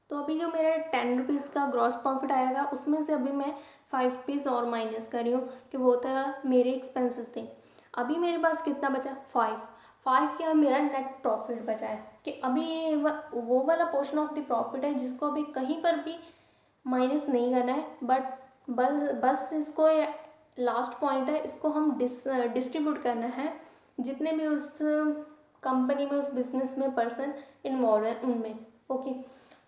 तो अभी जो मेरा 10 रुपीज़ का ग्रॉस प्रॉफिट आया था उसमें से अभी मैं 5 रुपीज़ और माइनस कर रही हूँ कि वो था मेरे एक्सपेंसेस थे। अभी मेरे पास कितना बचा? 5 क्या मेरा नेट प्रॉफिट बचा है कि अभी ये वो वाला पोर्शन ऑफ द प्रॉफिट है जिसको अभी कहीं पर भी माइनस नहीं करना है, बट बस इसको लास्ट पॉइंट है, इसको हम डिस्ट्रीब्यूट करना है जितने भी उस कंपनी में उस बिजनेस में पर्सन इन्वॉल्व हैं उनमें, ओके।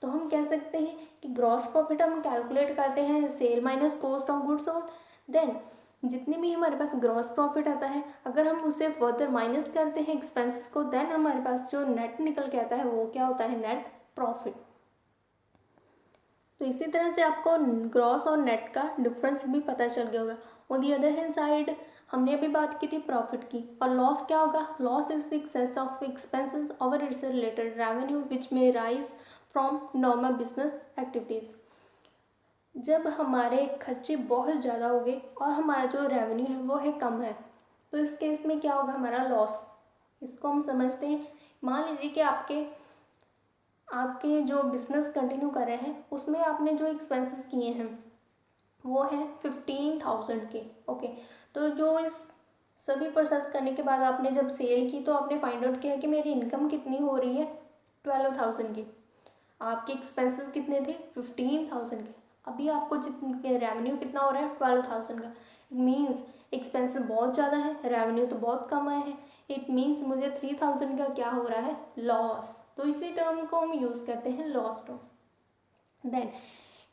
तो हम कह सकते हैं कि ग्रॉस प्रॉफिट हम कैलकुलेट करते हैं sale minus cost of goods sold, then जितनी भी हमारे पास ग्रॉस प्रॉफिट आता है अगर हम उसे फर्दर माइनस करते हैं एक्सपेंसेस को, देन हमारे पास जो नेट निकल के आता है वो क्या होता है? Net profit. तो इसी तरह से आपको ग्रॉस और नेट का डिफरेंस भी पता चल गया होगा। On the other hand side हमने अभी बात की थी प्रॉफिट की, और लॉस क्या होगा? Loss is the excess of expenses over its related revenue which may arise from normal business activities. जब हमारे खर्चे बहुत ज़्यादा हो गए और हमारा जो रेवेन्यू है वो है कम है, तो इस केस में क्या होगा? हमारा लॉस। इसको हम समझते हैं, मान लीजिए कि आपके जो बिज़नेस कंटिन्यू कर रहे हैं उसमें आपने जो एक्सपेंसेस किए हैं वो है 15,000 के, ओके। तो जो इस सभी प्रोसेस करने के बाद आपने जब सेल की तो आपने फाइंड आउट किया कि मेरी इनकम कितनी हो रही है 12,000 की, आपके एक्सपेंसेस कितने थे 15,000 के, अभी आपको जितने रेवेन्यू कितना हो रहा है 12,000 का। इट मीन्स एक्सपेंसेस बहुत ज़्यादा है, रेवेन्यू तो बहुत कम आए हैं, इट मीन्स मुझे 3,000 का क्या हो रहा है? लॉस। तो इसी टर्म को हम यूज़ करते हैं loss term. Then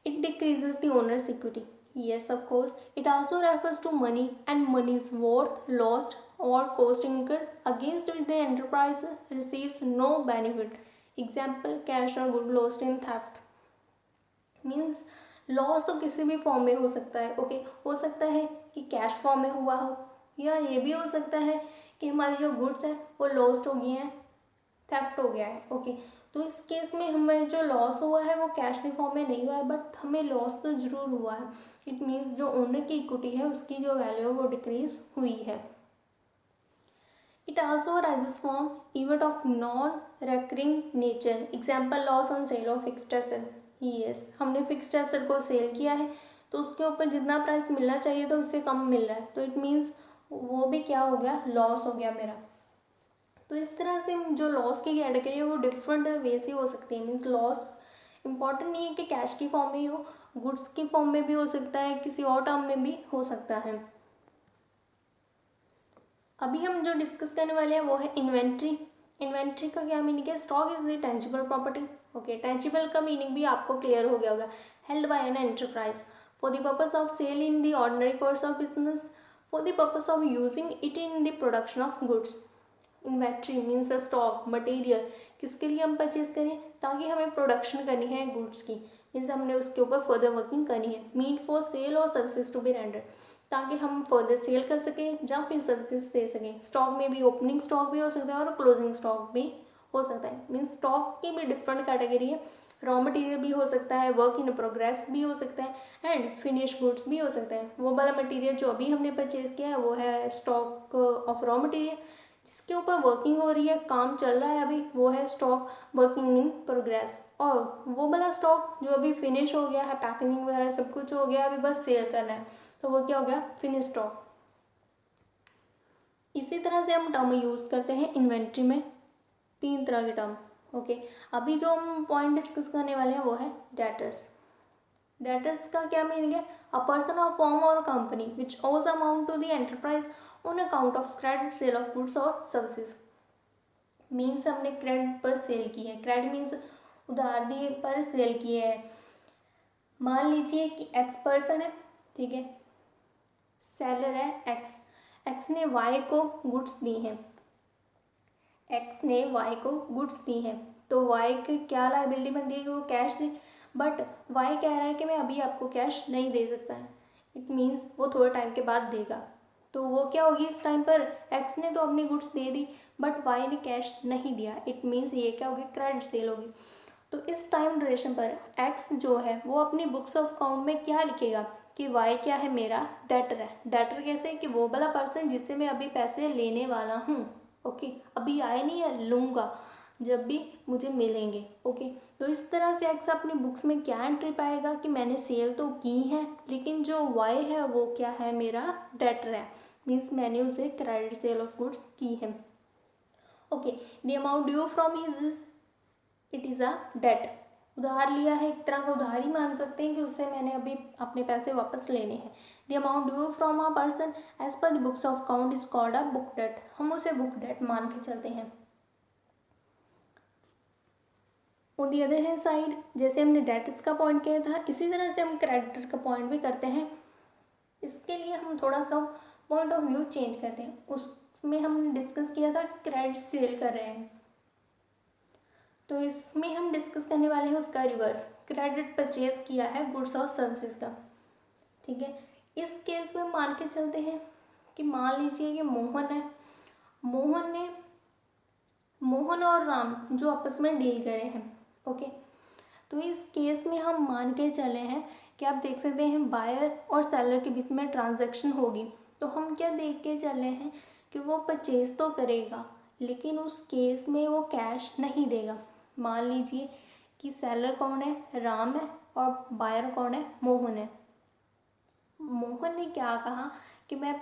it decreases the owner's equity, yes of course it also refers to money and money's worth lost or cost incurred against which the enterprise receives no benefit, example cash or good lost in theft। Means loss तो किसी भी form में हो सकता है, okay. हो सकता है कि कैश फॉर्म में हुआ हो, या ये भी हो सकता है कि हमारी जो गुड्स है वो लॉस्ट हो गई हैं, थेफ्ट हो गया है, ओके। तो इस केस में हमें जो लॉस हुआ है वो कैश के फॉर्म में नहीं हुआ है, बट हमें लॉस तो ज़रूर हुआ है। इट मीन्स जो ओनर की इक्विटी है उसकी जो वैल्यू है वो डिक्रीज हुई है। It also rises from event of non recurring nature, example loss on sale of fixed asset. Yes, हमने फिक्स्ड एसेट को सेल किया है तो उसके ऊपर जितना प्राइस मिलना चाहिए था उससे कम मिल रहा है, तो इट मीन्स वो भी क्या हो गया? लॉस हो गया मेरा। तो इस तरह से जो लॉस की कैटेगरी है वो डिफरेंट वे से हो सकती है। मीन्स लॉस इम्पॉर्टेंट नहीं है कि कैश की फॉर्म में ही हो, गुड्स की फॉर्म में भी हो सकता है, किसी और टर्म में भी हो सकता है। अभी हम जो डिस्कस करने वाले हैं वो है इन्वेंट्री। इन्वेंट्री का क्या मीनिंग है? Stock is the tangible property, okay. Tangible का मीनिंग भी आपको क्लियर हो गया होगा, held by an enterprise for the purpose of sale in the ordinary course of business, for the purpose of using it in the production of goods. Inventory means stock material, किसके लिए हम purchase करें? ताकि हमें production करनी है goods की, means हमने उसके ऊपर फर्दर वर्किंग करनी है। मीन फॉर सेल और सर्विसेज टू बी रेंडर, ताकि हम फर्दर सेल कर सकें या फिर सर्विसेज दे सकें। स्टॉक में भी ओपनिंग स्टॉक भी हो सकता है और क्लोजिंग स्टॉक भी हो सकता है। मीन्स स्टॉक की भी डिफरेंट कैटेगरी है, रॉ मटेरियल भी हो सकता है, वर्क इन प्रोग्रेस भी हो सकता है, एंड फिनिश गुड्स भी हो सकता है। वो वाला मटेरियल जो अभी हमने परचेज किया है वो है स्टॉक ऑफ रॉ मटेरियल, जिसके ऊपर वर्किंग हो रही है, काम चल रहा है अभी, वो है स्टॉक वर्किंग इन प्रोग्रेस। और वो वाला स्टॉक जो अभी फिनिश हो गया है, पैकेजिंग वगैरह सब कुछ हो गया, अभी बस सेल करना है, तो वो क्या हो गया, फिनिश स्टॉक। इसी तरह से हम टर्म यूज़ करते हैं इन्वेंट्री में, 3 तरह के टर्म। ओके, अभी जो हम पॉइंट डिस्कस करने वाले हैं वो है डेटर्स। डेटर्स का क्या मीनिंग है, अ पर्सन और फॉर्म और company which owes amount to the enterprise on account of credit sale of goods और सर्विसेज। मीन्स हमने क्रेडिट पर सेल की है, क्रेडिट मीन्स उधार दिए पर सेल किए है। मान लीजिए कि एक्स पर्सन है, ठीक है, सेलर है एक्स, एक्स ने वाई को गुड्स दी हैं, एक्स ने वाई को गुड्स दी हैं, तो वाई की क्या लाइबिलिटी बनती है कि वो कैश दे, बट वाई कह रहा है कि मैं अभी आपको कैश नहीं दे सकता है, इट मीन्स वो थोड़े टाइम के बाद देगा। तो वो क्या होगी, इस टाइम पर एक्स ने तो अपनी goods they the but why ने कैश नहीं दिया, इट मीन्स ये क्या होगी, क्रेडिट सेल होगी। तो इस टाइम ड्यूरेशन पर एक्स जो है वो अपनी बुक्स ऑफ अकाउंट में क्या लिखेगा कि वाई क्या है, मेरा डेटर है। डेटर कैसे, कि वो वाला पर्सन जिससे मैं अभी पैसे लेने वाला हूँ, ओके, अभी आए नहीं है, लूँगा जब भी मुझे मिलेंगे। ओके, तो इस तरह से एक्स अपनी बुक्स में क्या एंट्री पाएगा कि मैंने सेल तो की है, लेकिन जो वाई है वो क्या है, मेरा डेटर है, मीन्स मैंने उसे क्रेडिट सेल ऑफ गुड्स की है। Okay, the amount due from his, it is a debt, उधार लिया है, एक तरह का उधार ही मान सकते हैं कि उससे मैंने अभी अपने पैसे वापस लेने हैं। The amount due from a person as per the books of account is called a book debt, हम उसे बुक डेट मान के चलते हैं। On the other hand side, जैसे हमने डेटर्स का पॉइंट किया था, इसी तरह से हम क्रेडिटर का पॉइंट भी करते हैं। इसके लिए हम थोड़ा सा पॉइंट ऑफ व्यू चेंज करते हैं। उसमें हमने डिस्कस किया था कि क्रेडिट सेल कर रहे हैं, तो इसमें हम डिस्कस करने वाले हैं उसका रिवर्स, क्रेडिट परचेज किया है गुड्स और सर्विसेज का, ठीक है। इस केस में मान के चलते हैं कि मान लीजिए कि मोहन है, मोहन और राम जो आपस में डील करे हैं, ओके। तो इस केस में हम मान के चले हैं कि आप देख सकते हैं बायर और सेलर के बीच में ट्रांजैक्शन होगी, तो हम क्या देख के चले हैं कि वो परचेज तो करेगा लेकिन उस केस में वो कैश नहीं देगा। मान लीजिए कि सेलर कौन है, राम है, और बायर कौन है, मोहन है। मोहन ने क्या कहा कि मैं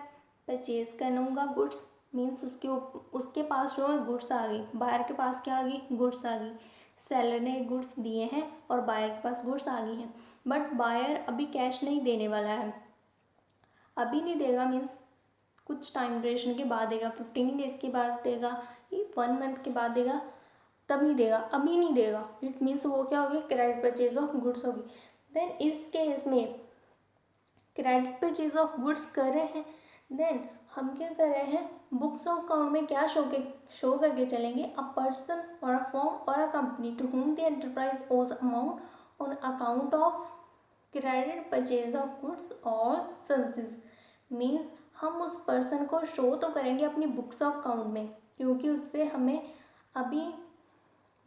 परचेज करूँगा गुड्स, मीन्स उसके पास जो है गुड्स आ गई, बायर के पास क्या आ गई, गुड्स आ गई। सेलर ने गुड्स दिए हैं और बायर के पास गुड्स आ गई हैं, बट बायर अभी कैश नहीं देने वाला है, अभी नहीं देगा, मीन्स कुछ टाइम ड्यूरेशन के बाद देगा, 15 डेज के बाद देगा, 1 मंथ के बाद देगा, तभी देगा, अभी नहीं देगा। इट मीन्स वो क्या होगी, क्रेडिट परचेज ऑफ गुड्स होगी। देन इस केस में क्रेडिट परचेज ऑफ गुड्स कर रहे हैं, देन हम क्या कर रहे हैं, बुक्स ऑफ अकाउंट में क्या शो करके चलेंगे, अ पर्सन और a firm or a company to whom the enterprise owes amount on account of credit purchase of goods और सर्विसेज। मीन्स हम उस पर्सन को शो तो करेंगे अपनी बुक्स ऑफ अकाउंट में, क्योंकि उससे हमें अभी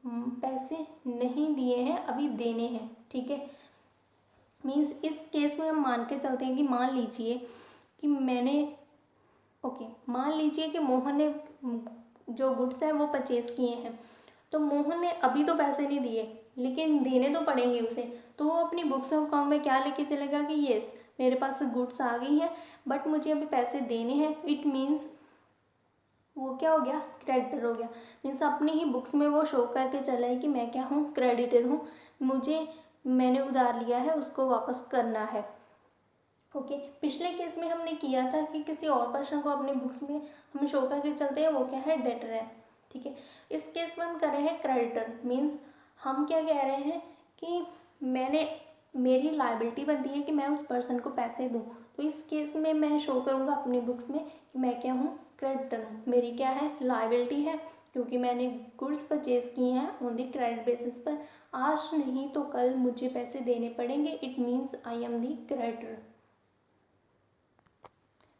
पैसे नहीं दिए हैं, अभी देने हैं, ठीक है। मीन्स इस केस में हम मान के चलते हैं कि मान लीजिए कि मान लीजिए कि मोहन ने जो गुड्स है वो परचेज किए हैं, तो मोहन ने अभी तो पैसे नहीं दिए लेकिन देने तो पड़ेंगे उसे, तो वो अपनी बुक्स ऑफ अकाउंट में क्या लेके चलेगा कि येस मेरे पास गुड्स आ गई हैं बट मुझे अभी पैसे देने हैं। इट मीन्स वो क्या हो गया, क्रेडिटर हो गया। मीन्स अपनी ही बुक्स में वो शो करके चला है कि मैं क्या हूँ, क्रेडिटर हूँ, मैंने उधार लिया है उसको वापस करना है। ओके, पिछले केस में हमने किया था कि किसी और पर्सन को अपनी बुक्स में हम शो करके चलते हैं, वो क्या है, डेटर है, ठीक है। इस केस में हम कर रहे हैं क्रेडिटर, मीन्स हम क्या कह रहे हैं कि मेरी लाइबिलिटी बनती है कि मैं उस पर्सन को पैसे दूँ, तो इस केस में मैं शो करूँगा अपनी बुक्स में कि मैं क्या हूँ, क्रेडिटर हूँ, मेरी क्या है, लाइबिलिटी है, क्योंकि मैंने गुड्स परचेज किए हैं ऑन द क्रेडिट बेसिस पर, आज नहीं तो कल मुझे पैसे देने पड़ेंगे, it means I am the creditor.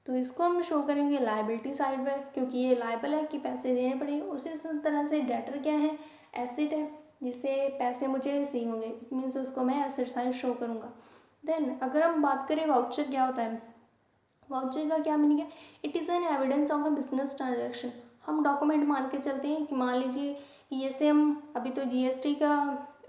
तो इसको हम शो करेंगे लाइबिलिटी साइड में, क्योंकि ये लाइबल है कि पैसे देने पड़ेंगे। उसी तरह से डेटर क्या है, एसेट है, जिससे पैसे मुझे रिसीव होंगे, इट मीन्स उसको मैं एसेट साइड शो करूँगा। देन अगर हम बात करें वाउचर क्या होता है, वाउचर का क्या मीनिंग है, it is an evidence of a business transaction. हम डॉक्यूमेंट मान के चलते हैं कि मान लीजिए जैसे हम अभी तो जीएसटी का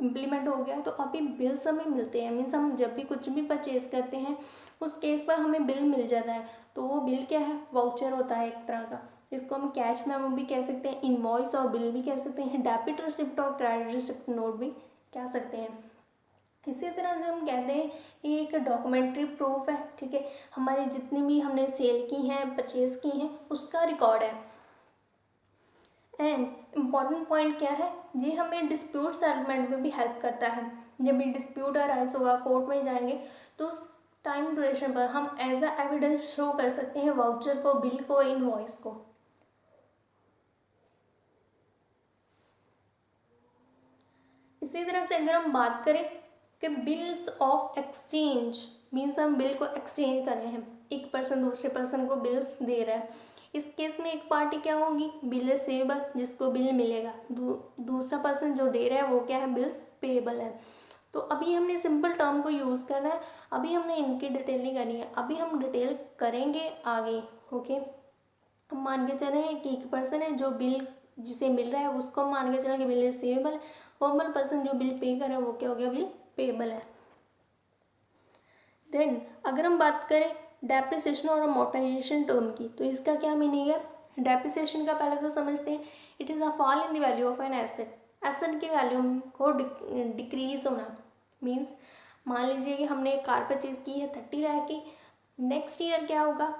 इम्प्लीमेंट हो गया, तो अभी बिल्स हमें मिलते हैं, मीन्स हम जब भी कुछ भी परचेज करते हैं उस केस पर हमें बिल मिल जाता है, तो वो बिल क्या है, वाउचर होता है एक तरह का। इसको हम कैश मेमो भी कह सकते हैं, इनवॉइस और बिल भी कह सकते हैं, डेबिट रिसिप्ट और क्रेडिट रिसिप्ट नोट भी कह सकते हैं। इसी तरह से हम कहते हैं ये एक डॉक्यूमेंट्री प्रूफ है, ठीक है, हमारी जितनी भी हमने सेल की हैं, परचेज की हैं, उसका रिकॉर्ड है। एंड इम्पॉर्टेंट पॉइंट क्या है, ये हमें डिस्प्यूट सेटलमेंट में भी हेल्प करता है। जब भी डिस्प्यूट अराइज होगा, कोर्ट में जाएंगे, तो उस टाइम ड्यूरेशन पर हम एज अ एविडेंस शो कर सकते हैं वाउचर को, बिल को, इनवॉइस को। इसी तरह से अगर हम बात करें कि बिल्स ऑफ एक्सचेंज, मीन्स हम बिल को एक्सचेंज कर रहे हैं, एक पर्सन दूसरे पर्सन को बिल्स दे रहा है, इस केस में एक पार्टी क्या होगी, बिल रिसीवेबल, जिसको बिल मिलेगा, दूसरा पर्सन जो दे रहा है वो क्या है, बिल्स पेएबल है। तो अभी हमने सिंपल टर्म को यूज़ करना है, अभी हमने इनकी डिटेल नहीं करनी है, अभी हम डिटेल करेंगे आगे। ओके, हम मान के चले कि एक पर्सन है जो बिल जिसे मिल रहा है उसको हम मान के चले कि बिल रिसीवेबल है, फॉर्मल पर्सन जो बिल पे कर रहा है वो क्या हो गया, बिल पेएबल है। देन अगर हम बात करें डेप्रिसिएशन और अमोर्टाइजेशन टर्म की, तो इसका क्या मीनिंग है। डेप्रिसिएशन का पहले तो समझते हैं, it is a fall in the value of an asset, asset की वैल्यू को डिक्रीज होना। मीन्स मान लीजिए कि हमने एक कार परचेज की है 30 लाख की, नेक्स्ट ईयर क्या होगा,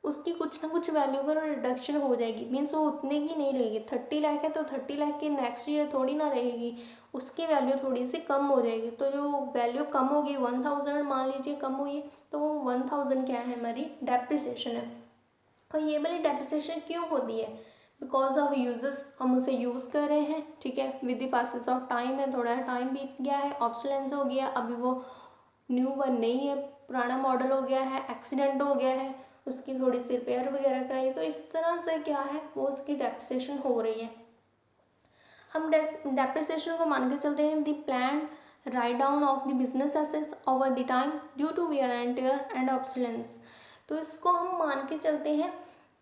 उसकी कुछ ना कुछ वैल्यू का रिडक्शन हो जाएगी, मीन्स वो उतने की नहीं रहेगी। 30 लाख है तो 30 लाख की नेक्स्ट ईयर थोड़ी ना रहेगी, उसकी वैल्यू थोड़ी सी कम हो जाएगी। तो जो वैल्यू कम होगी 1000 मान लीजिए कम हुई है, तो वो 1000 क्या है, हमारी डेप्रिसिएशन है। और ये वाली डेप्रिसिएशन क्यों होती है, बिकॉज ऑफ यूजेस, हम उसे यूज़ कर रहे हैं, ठीक है, with the passes of time है, थोड़ा टाइम बीत गया है, ऑब्सोलेंस हो गया, अभी वो न्यू वन नहीं है, पुराना मॉडल हो गया है, एक्सीडेंट हो गया है, उसकी थोड़ी सी रिपेयर वगैरह कराई, तो इस तरह से क्या है, वो उसकी डेप्रिसिएशन हो रही है। हम डेप्रिसिएशन को मान के चलते हैं the plan write down of the business assets over the time due to wear and tear and obsolescence. तो इसको हम मान के चलते हैं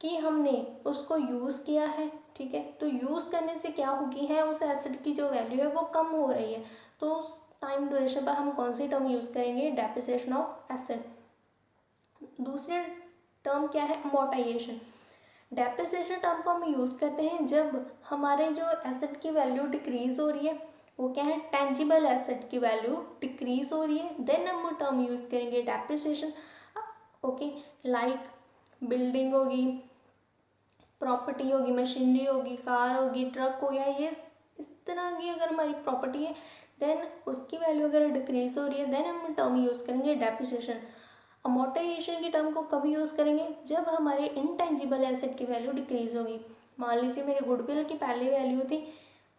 कि हमने उसको यूज़ किया है, ठीक है, तो यूज़ करने से क्या होगी है, उस एसेट की जो वैल्यू है वो कम हो रही है, तो उस टाइम ड्यूरेशन पर हम कौन सी टर्म यूज़ करेंगे, डेप्रिसिएशन ऑफ एसेट। दूसरे टर्म क्या है, अमोर्टाइजेशन। डेप्रिसिएशन टर्म को हम यूज़ करते हैं जब हमारे जो एसेट की वैल्यू डिक्रीज हो रही है, वो क्या है, टेंजिबल एसेट की वैल्यू डिक्रीज हो रही है, देन हम टर्म यूज़ करेंगे डेप्रिसिएशन। ओके, लाइक बिल्डिंग होगी, प्रॉपर्टी होगी, मशीनरी होगी, कार होगी, ट्रक हो गया, ये इस तरह की अगर हमारी प्रॉपर्टी है, देन उसकी वैल्यू अगर डिक्रीज हो रही है, देन हम टर्म यूज़ करेंगे डेप्रिसिएशन। अमोर्टाइजेशन की टर्म को कभी यूज़ करेंगे, जब हमारे इनटेंजिबल एसेट की वैल्यू डिक्रीज होगी। मान लीजिए मेरे गुडविल की पहले वैल्यू थी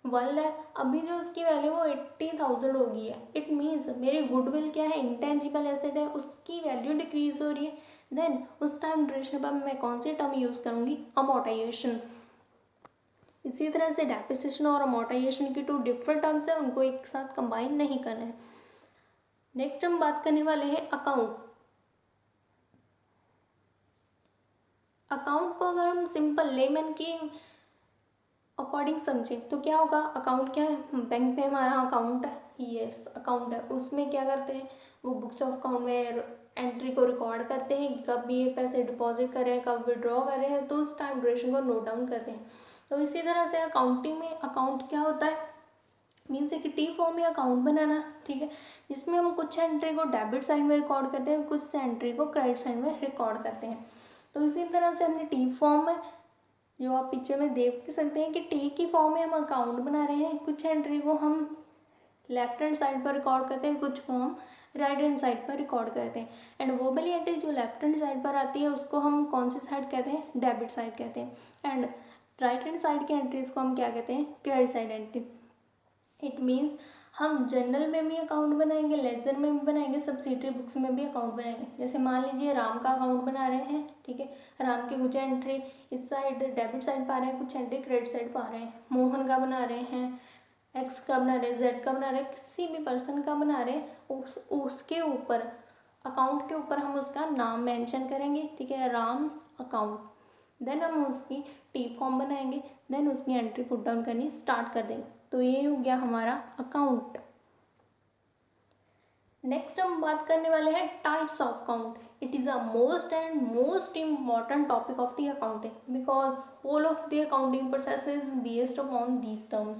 1 लाख, अभी जो उसकी वैल्यू वो 80,000 हो गई है, इट मीन्स मेरी गुडविल क्या है, इंटेंजिबल एसेट है, उसकी वैल्यू डिक्रीज हो रही है, देन उस टाइम ड्यूरेशन पर मैं कौन सी टर्म यूज़ करूँगी, अमोर्टाइजेशन। इसी तरह से डेप्रिसिएशन और अमोर्टाइजेशन की 2 डिफरेंट टर्म्स हैं, उनको एक साथ कंबाइन नहीं करना है। नेक्स्ट हम बात करने वाले हैं अकाउंट। अकाउंट को अगर हम सिंपल लेमन के अकॉर्डिंग समझें तो क्या होगा, अकाउंट क्या है, बैंक में हमारा अकाउंट है, यस अकाउंट है, उसमें क्या करते हैं, वो बुक्स ऑफ अकाउंट में एंट्री को रिकॉर्ड करते हैं, कब ये पैसे डिपॉजिट कर रहे हैं, कब विड्रॉ कर रहे हैं, तो उस टाइम ड्यूरेशन को नोट डाउन करते हैं। तो इसी तरह से अकाउंटिंग में अकाउंट क्या होता है, मीन्स एक टी फॉर्म में अकाउंट बनाना, ठीक है, जिसमें हम कुछ एंट्री को डेबिट साइड में रिकॉर्ड करते हैं, कुछ एंट्री को क्रेडिट साइड में रिकॉर्ड करते हैं। तो इसी तरह से हमने टी फॉर्म में, जो आप पिक्चर में देख सकते हैं कि टी की फॉर्म में हम अकाउंट बना रहे हैं, कुछ एंट्री को हम लेफ्ट हैंड साइड पर रिकॉर्ड करते हैं, कुछ को हम राइट हैंड साइड पर रिकॉर्ड करते हैं। एंड वो वाली एंट्री जो लेफ्ट हैंड साइड पर आती है उसको हम कौन सी साइड कहते हैं, डेबिट साइड कहते हैं, एंड राइट हैंड साइड की एंट्रीज को हम क्या कहते हैं, credit side entry. It means हम जनरल में भी अकाउंट बनाएंगे, लेजर में भी बनाएंगे, सब्सिडरी बुक्स में भी अकाउंट बनाएंगे। जैसे मान लीजिए राम का अकाउंट बना रहे हैं, ठीक है, राम के कुछ एंट्री इस साइड डेबिट साइड पा रहे हैं, कुछ एंट्री क्रेडिट साइड पा रहे हैं। मोहन का बना रहे हैं, एक्स का बना रहे, जेड का बना रहे, किसी भी पर्सन का बना रहे, उसके ऊपर, अकाउंट के ऊपर हम उसका नाम मेंशन करेंगे, ठीक है, राम्स अकाउंट। देन हम उसकी टी फॉर्म बनाएंगे, देन उसकी एंट्री पुट डाउन करनी स्टार्ट कर देंगे। तो ये हो गया हमारा अकाउंट। नेक्स्ट हम बात करने वाले हैं types of account. It is a most important topic of the accounting because whole of the accounting process is based upon these terms.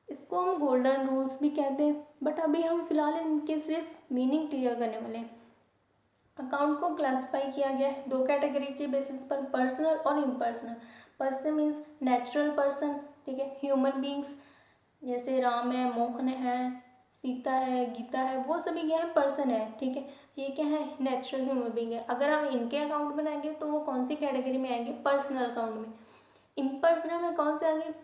इसको हम गोल्डन रूल्स भी कहते हैं, बट अभी हम फिलहाल इनके सिर्फ मीनिंग क्लियर करने वाले हैं। अकाउंट को क्लासिफाई किया गया है दो कैटेगरी के बेसिस पर, पर्सनल और impersonal. Person means natural person, ठीक है, ह्यूमन बींग्स, जैसे राम है, मोहन है, सीता है, गीता है, वो सभी क्या है, पर्सन है, ठीक है। ये क्या है, नेचुरल ह्यूमन बींग है। अगर हम इनके अकाउंट बनाएंगे तो वो कौन सी कैटेगरी में आएंगे, पर्सनल अकाउंट में। इम्पर्सनल में कौन से आएंगे,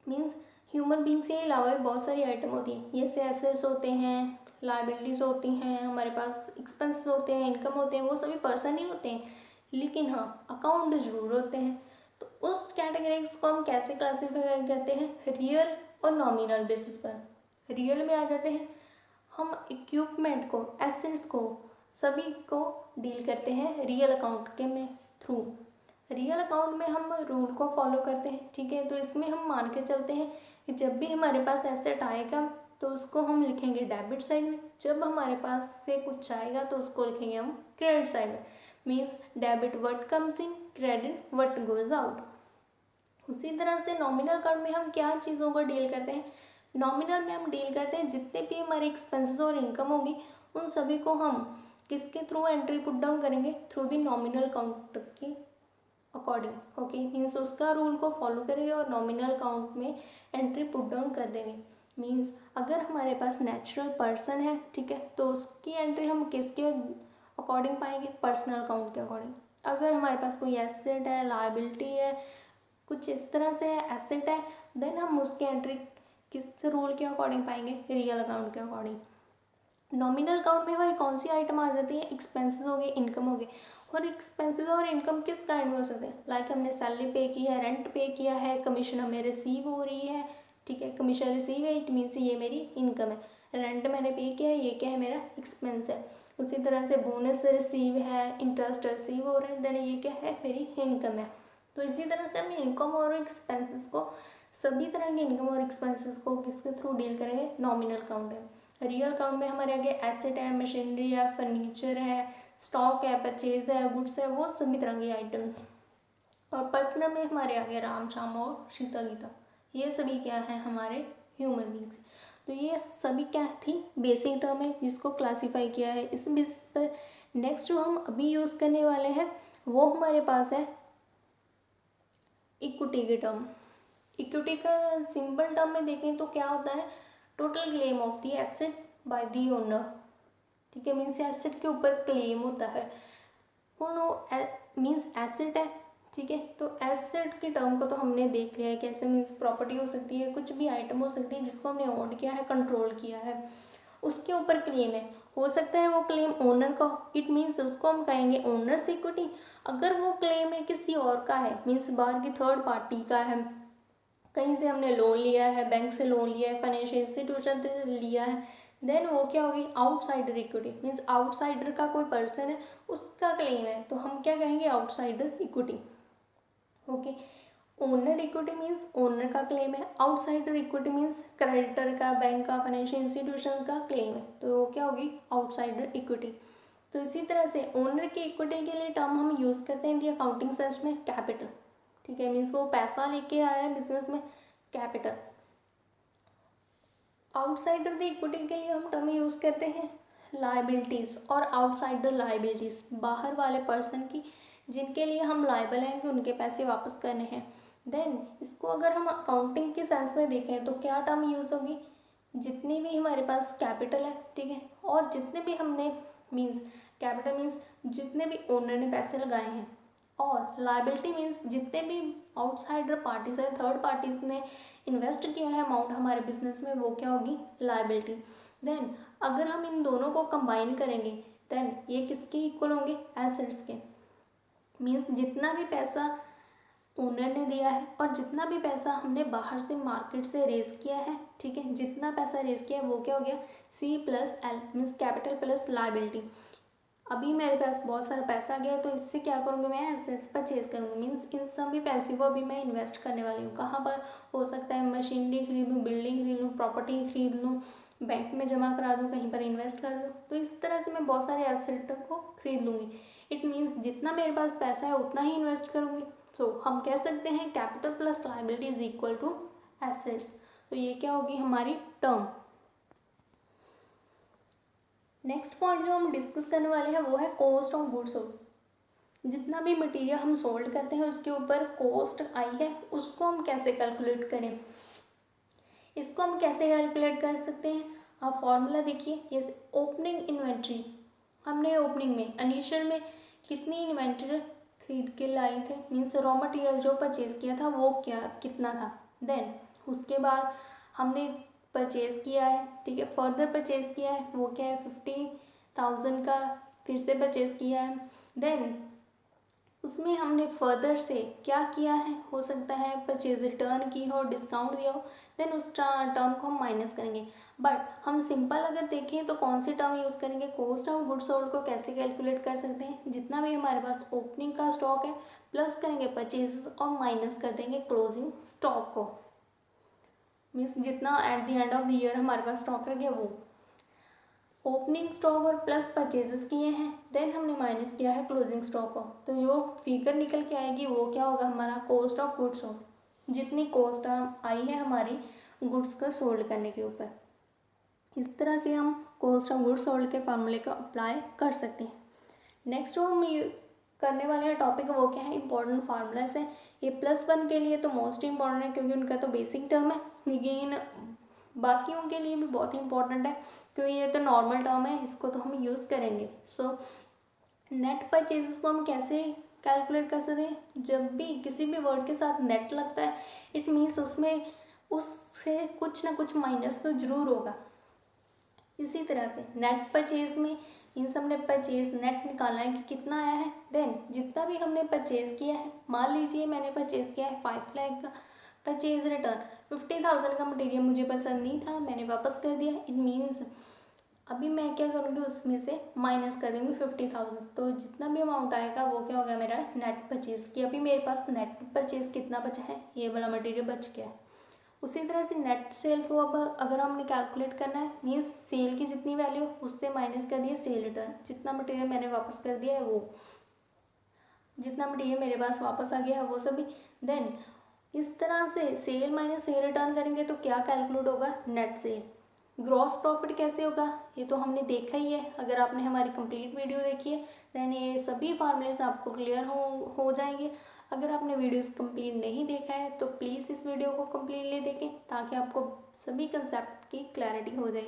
मीन्स ह्यूमन बींग से अलावा भी बहुत सारी आइटम होती हैं, जैसे एसेट्स होते हैं, लाइबिलिटीज़ होती हैं, हमारे पास एक्सपेंसेस होते हैं, इनकम होते हैं, वो सभी पर्सन ही होते हैं, लेकिन हाँ अकाउंट जरूर होते हैं। तो उस कैटेगरीज को हम कैसे क्लासीफाई करते हैं, रियल और नॉमिनल बेसिस पर। रियल में आ जाते हैं हम इक्विपमेंट को, एसेट्स को, सभी को डील करते हैं रियल अकाउंट के में थ्रू। रियल अकाउंट में हम रूल को फॉलो करते हैं, ठीक है। तो इसमें हम मान के चलते हैं कि जब भी हमारे पास एसेट आएगा तो उसको हम लिखेंगे डेबिट साइड में, जब हमारे पास से कुछ आएगा तो उसको लिखेंगे हम क्रेडिट साइड में। Means debit what comes in, credit what goes out. उसी तरह से नॉमिनल अकाउंट में हम क्या चीज़ों को डील करते हैं, नॉमिनल में हम डील करते हैं जितने भी हमारे एक्सपेंसेस और इनकम होगी उन सभी को हम किसके थ्रू एंट्री पुट डाउन करेंगे, थ्रू दी नॉमिनल अकाउंट के अकॉर्डिंग, ओके। मीन्स उसका रूल को फॉलो करेंगे और नॉमिनल अकाउंट में एंट्री पुट डाउन कर देंगे। मीन्स अगर हमारे पास नेचुरल पर्सन है, ठीक है, तो उसकी एंट्री हम किसके अकॉर्डिंग पाएंगे, पर्सनल अकाउंट के अकॉर्डिंग। अगर हमारे पास कोई एसेट है, लायबिलिटी है, कुछ इस तरह से एसेट है, देन हम उसकी एंट्री किस रूल के अकॉर्डिंग पाएंगे, रियल अकाउंट के अकॉर्डिंग। नॉमिनल अकाउंट में हमारी कौन सी आइटम आ जाती है, एक्सपेंसेस हो गए, इनकम हो गए। और एक्सपेंसेस और इनकम किस काइंड में हो सकते हैं, लाइक हमने सैलरी पे की है, रेंट पे किया है, कमीशन हमें रिसीव हो रही है, ठीक है, कमीशन रिसीव है, इट मीन्स ये मेरी इनकम है। रेंट मैंने पे किया है, ये क्या है, मेरा एक्सपेंस है। उसी तरह से बोनस रिसीव है, इंटरेस्ट रिसीव हो रहे हैं, देन ये क्या है, मेरी इनकम है। तो इसी तरह से हम इनकम और एक्सपेंसेस को, सभी तरह के इनकम और एक्सपेंसेस को किसके थ्रू डील करेंगे, नॉमिनल अकाउंट है। रियल अकाउंट में हमारे आगे एसेट है, मशीनरी है, फर्नीचर है, स्टॉक है, परचेज है, गुड्स है, वो सभी तरह की आइटम्स। और पर्सनल में हमारे आगे राम, श्याम और सीता, गीता, ये सभी क्या है, हमारे ह्यूमन बींग्स। तो ये सभी क्या थी, बेसिक टर्म है जिसको क्लासीफाई किया है इस बेस पर। नेक्स्ट जो हम अभी यूज़ करने वाले हैं वो हमारे पास है इक्विटी के टर्म। इक्विटी का सिंपल टर्म में देखें तो क्या होता है, total claim of the asset by the owner, ठीक है। मीन्स एसेट के ऊपर क्लेम होता है, मीन्स एसेट है, ठीक है। तो एसेट के टर्म को तो हमने देख लिया है कैसे, मीन्स प्रॉपर्टी हो सकती है, कुछ भी आइटम हो सकती है जिसको हमने ओन किया है, कंट्रोल किया है, उसके ऊपर क्लेम है। हो सकता है वो क्लेम ओनर का, इट मीन्स उसको हम कहेंगे ओनर्स इक्विटी। अगर वो क्लेम है किसी और का है, मीन्स बाहर की थर्ड पार्टी का है, कहीं से हमने लोन लिया है, बैंक से लोन लिया है, फाइनेंशियल इंस्टीट्यूशन से लिया है, देन वो क्या होगी, आउटसाइडर इक्विटी। मीन्स आउटसाइडर का कोई पर्सन है, उसका क्लेम है, तो हम क्या कहेंगे, outsider equity, okay. Owner equity means owner का क्लेम है, आउटसाइडर इक्विटी मीन्स क्रेडिटर का, बैंक का, फाइनेंशियल इंस्टीट्यूशन का क्लेम है, तो वो क्या होगी, आउटसाइडर इक्विटी। तो इसी तरह से ओनर की इक्विटी के लिए टर्म हम यूज़ करते हैं दी अकाउंटिंग सेंस में, कैपिटल, ठीक है। मीन्स वो पैसा लेके आ रहा है बिजनेस में, कैपिटल। आउटसाइडर द इक्विटी के लिए हम टर्म यूज़ करते हैं लाइबिलिटीज़ और आउटसाइडर लाइबिलिटीज़, बाहर वाले पर्सन की जिनके लिए हम लाइबल हैं कि उनके पैसे वापस करने हैं। देन इसको अगर हम अकाउंटिंग के सेंस में देखें तो क्या टर्म यूज़ होगी, जितनी भी हमारे पास कैपिटल है, ठीक है, और जितने भी हमने, मीन्स कैपिटल मीन्स जितने भी ओनर ने पैसे लगाए हैं, और लाइबिलिटी मीन्स जितने भी आउटसाइडर पार्टीज है, थर्ड पार्टीज ने इन्वेस्ट किया है अमाउंट हमारे बिजनेस में, वो क्या होगी, लाइबिलिटी। देन अगर हम इन दोनों को कंबाइन करेंगे देन ये किसके इक्वल होंगे, एसेट्स के। मीन्स जितना भी पैसा ओनर ने दिया है, और जितना भी पैसा हमने बाहर से मार्केट से रेज किया है, ठीक है, जितना पैसा रेज किया है वो क्या हो गया, C plus L means capital plus liability. अभी मेरे पास बहुत सारा पैसा आ गया है, तो इससे क्या करूँगी, मैं एसेट्स परचेज करूँगी, मीन्स इन सभी पैसे को अभी मैं इन्वेस्ट करने वाली हूँ। कहाँ पर हो सकता है, मशीनरी खरीद लूँ, बिल्डिंग खरीद लूँ, प्रॉपर्टी खरीद लूँ, बैंक में जमा करा दूँ, कहीं पर इन्वेस्ट कर दूँ। तो इस तरह से मैं बहुत सारे एसेट को खरीद लूँगी। इट मीन्स जितना मेरे पास पैसा है उतना ही इन्वेस्ट करूँगी। तो हम कह सकते हैं capital plus liability is equal to assets. तो ये क्या होगी हमारी टर्म। नेक्स्ट पॉइंट जो हम डिस्कस करने वाले हैं वो है कॉस्ट ऑफ गुड्स सोल्ड। जितना भी मटेरियल हम सोल्ड करते हैं उसके ऊपर कॉस्ट आई है, उसको हम कैसे कैलकुलेट करें, इसको हम कैसे कैलकुलेट कर सकते हैं। आप फॉर्मूला देखिए, जैसे ओपनिंग इन्वेंट्री, हमने ओपनिंग में इनिशियल में कितनी इन्वेंट्री खरीद के लाए थे, मीन्स रॉ मटेरियल जो परचेज किया था वो क्या कितना था। देन उसके बाद हमने परचेज़ किया है, ठीक है, फर्दर परचेज़ किया है, वो क्या है 50,000 का फिर से परचेज़ किया है। देन उसमें हमने फर्दर से क्या किया है, हो सकता है परचेज रिटर्न की हो, डिस्काउंट दिया हो, देन उस टर्म को हम माइनस करेंगे। बट हम सिंपल अगर देखें तो कौन सी टर्म यूज़ करेंगे, कॉस्ट ऑफ गुड्स सोल्ड को कैसे कैलकुलेट कर सकते हैं, जितना भी हमारे पास ओपनिंग का स्टॉक है प्लस करेंगे परचेज और माइनस कर देंगे क्लोजिंग स्टॉक को, मीन्स जितना at the end of the year हमारे पास स्टॉक रह गया वो। ओपनिंग स्टॉक और प्लस परचेजेस किए हैं, देन हमने माइनस किया है क्लोजिंग स्टॉक को, तो जो फिगर निकल के आएगी वो क्या होगा हमारा कॉस्ट ऑफ गुड्स सोल्ड। जितनी कॉस्ट आई है हमारी गुड्स का सोल्ड करने के ऊपर। इस तरह से हम कॉस्ट ऑफ गुड्स सोल्ड के फार्मूले को अप्लाई कर सकते हैं। नेक्स्ट जो हम करने वाले हैं टॉपिक वो क्या है, इंपॉर्टेंट फार्मूलाज है। ये +1 के लिए तो मोस्ट इंपॉर्टेंट है क्योंकि उनका तो बेसिक टर्म है, लेकिन बाकियों के लिए भी बहुत इंपॉर्टेंट है क्योंकि ये तो नॉर्मल टर्म है, इसको तो हम यूज़ करेंगे। सो नेट परचेजेस को हम कैसे कैलकुलेट कर सकते हैं, जब भी किसी भी वर्ड के साथ नेट लगता है इट मीन्स उसमें उससे कुछ ना कुछ माइनस तो ज़रूर होगा। इसी तरह से नेट परचेज में मीन्स हमने परचेज नेट निकालना है कि कितना आया है, देन जितना भी हमने परचेज किया है, मान लीजिए मैंने परचेज किया है 5 लाख का, परचेज रिटर्न 50,000 का मटेरियल मुझे पसंद नहीं था, मैंने वापस कर दिया। इट मीन्स अभी मैं क्या करूँगी, उसमें से माइनस कर दूँगी 50,000, तो जितना भी अमाउंट आएगा वो क्या हो गया मेरा नेट परचेज की। अभी मेरे पास नेट परचेज कितना बचा है, ये वाला मटेरियल बच गया है। उसी तरह से नेट सेल को अब अगर हमने कैलकुलेट करना है, मीन्स सेल की जितनी वैल्यू उससे माइनस कर दिया सेल रिटर्न, जितना मटेरियल मैंने वापस कर दिया है वो, जितना मटेरियल मेरे पास वापस आ गया है वो सभी। देन इस तरह से सेल माइनस सेल रिटर्न करेंगे तो क्या कैलकुलेट होगा, नेट सेल। ग्रॉस प्रॉफिट कैसे होगा ये तो हमने देखा ही है, अगर आपने हमारी कंप्लीट वीडियो देखी है देन ये सभी फार्मूलेस आपको क्लियर हो जाएंगे। अगर आपने वीडियोस कंप्लीट नहीं देखा है तो प्लीज़ इस वीडियो को कम्प्लीटली देखें ताकि आपको सभी कंसेप्ट की क्लैरिटी हो जाए।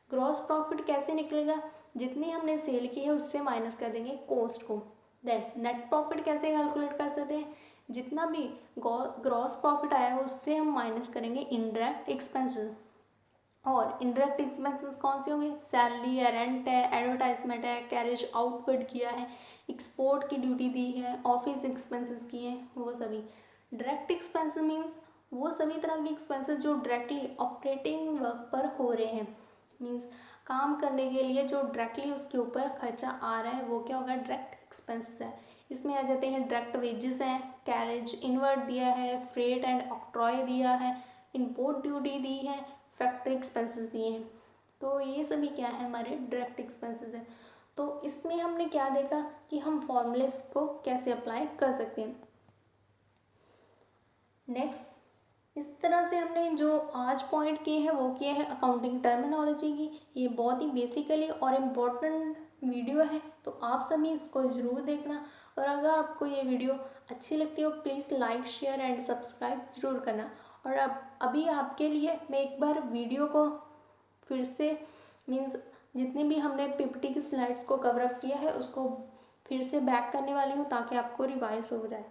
ग्रॉस प्रॉफिट कैसे निकलेगा, जितनी हमने सेल की है उससे माइनस कर देंगे कॉस्ट को। देन नेट प्रॉफिट कैसे कैलकुलेट कर सकते हैं, जितना भी ग्रॉस प्रॉफिट आया है उससे हम माइनस करेंगे इनडायरेक्ट एक्सपेंसेस। और इनडायरेक्ट एक्सपेंसेस कौन से होंगे, सैलरी है, रेंट है, एडवर्टाइजमेंट है, कैरेज आउटपुट किया है, एक्सपोर्ट की ड्यूटी दी है, ऑफिस एक्सपेंसेस किए हैं, वो सभी। डायरेक्ट एक्सपेंसेस मीन्स वो सभी तरह के एक्सपेंसेस जो डायरेक्टली ऑपरेटिंग वर्क पर हो रहे हैं, मीन्स काम करने के लिए जो डायरेक्टली उसके ऊपर खर्चा आ रहा है वो क्या होगा, डायरेक्ट एक्सपेंसेस है। इसमें आ जाते हैं डायरेक्ट वेजेस हैं, कैरेज इनवर्ट दिया है, फ्रेट एंड ऑक्ट्रॉय दिया है, इम्पोर्ट ड्यूटी दी है, फैक्ट्री एक्सपेंसेस दिए हैं। तो ये सभी क्या है हमारे डायरेक्ट एक्सपेंसेस है। तो इसमें हमने क्या देखा कि हम फॉर्मूलेस को कैसे अप्लाई कर सकते हैं। नेक्स्ट इस तरह से हमने जो आज पॉइंट किए हैं वो किए हैं अकाउंटिंग टर्मिनोलॉजी की। ये बहुत ही बेसिकली और इम्पोर्टेंट वीडियो है, तो आप सभी इसको ज़रूर देखना। और अगर आपको ये वीडियो अच्छी लगती हो please like share and subscribe ज़रूर करना। और अब अभी आपके लिए मैं एक बार वीडियो को फिर से मीन्स जितनी भी हमने पीपीटी की स्लाइड्स को कवर अप किया है उसको फिर से बैक करने वाली हूँ ताकि आपको रिवाइज हो जाए।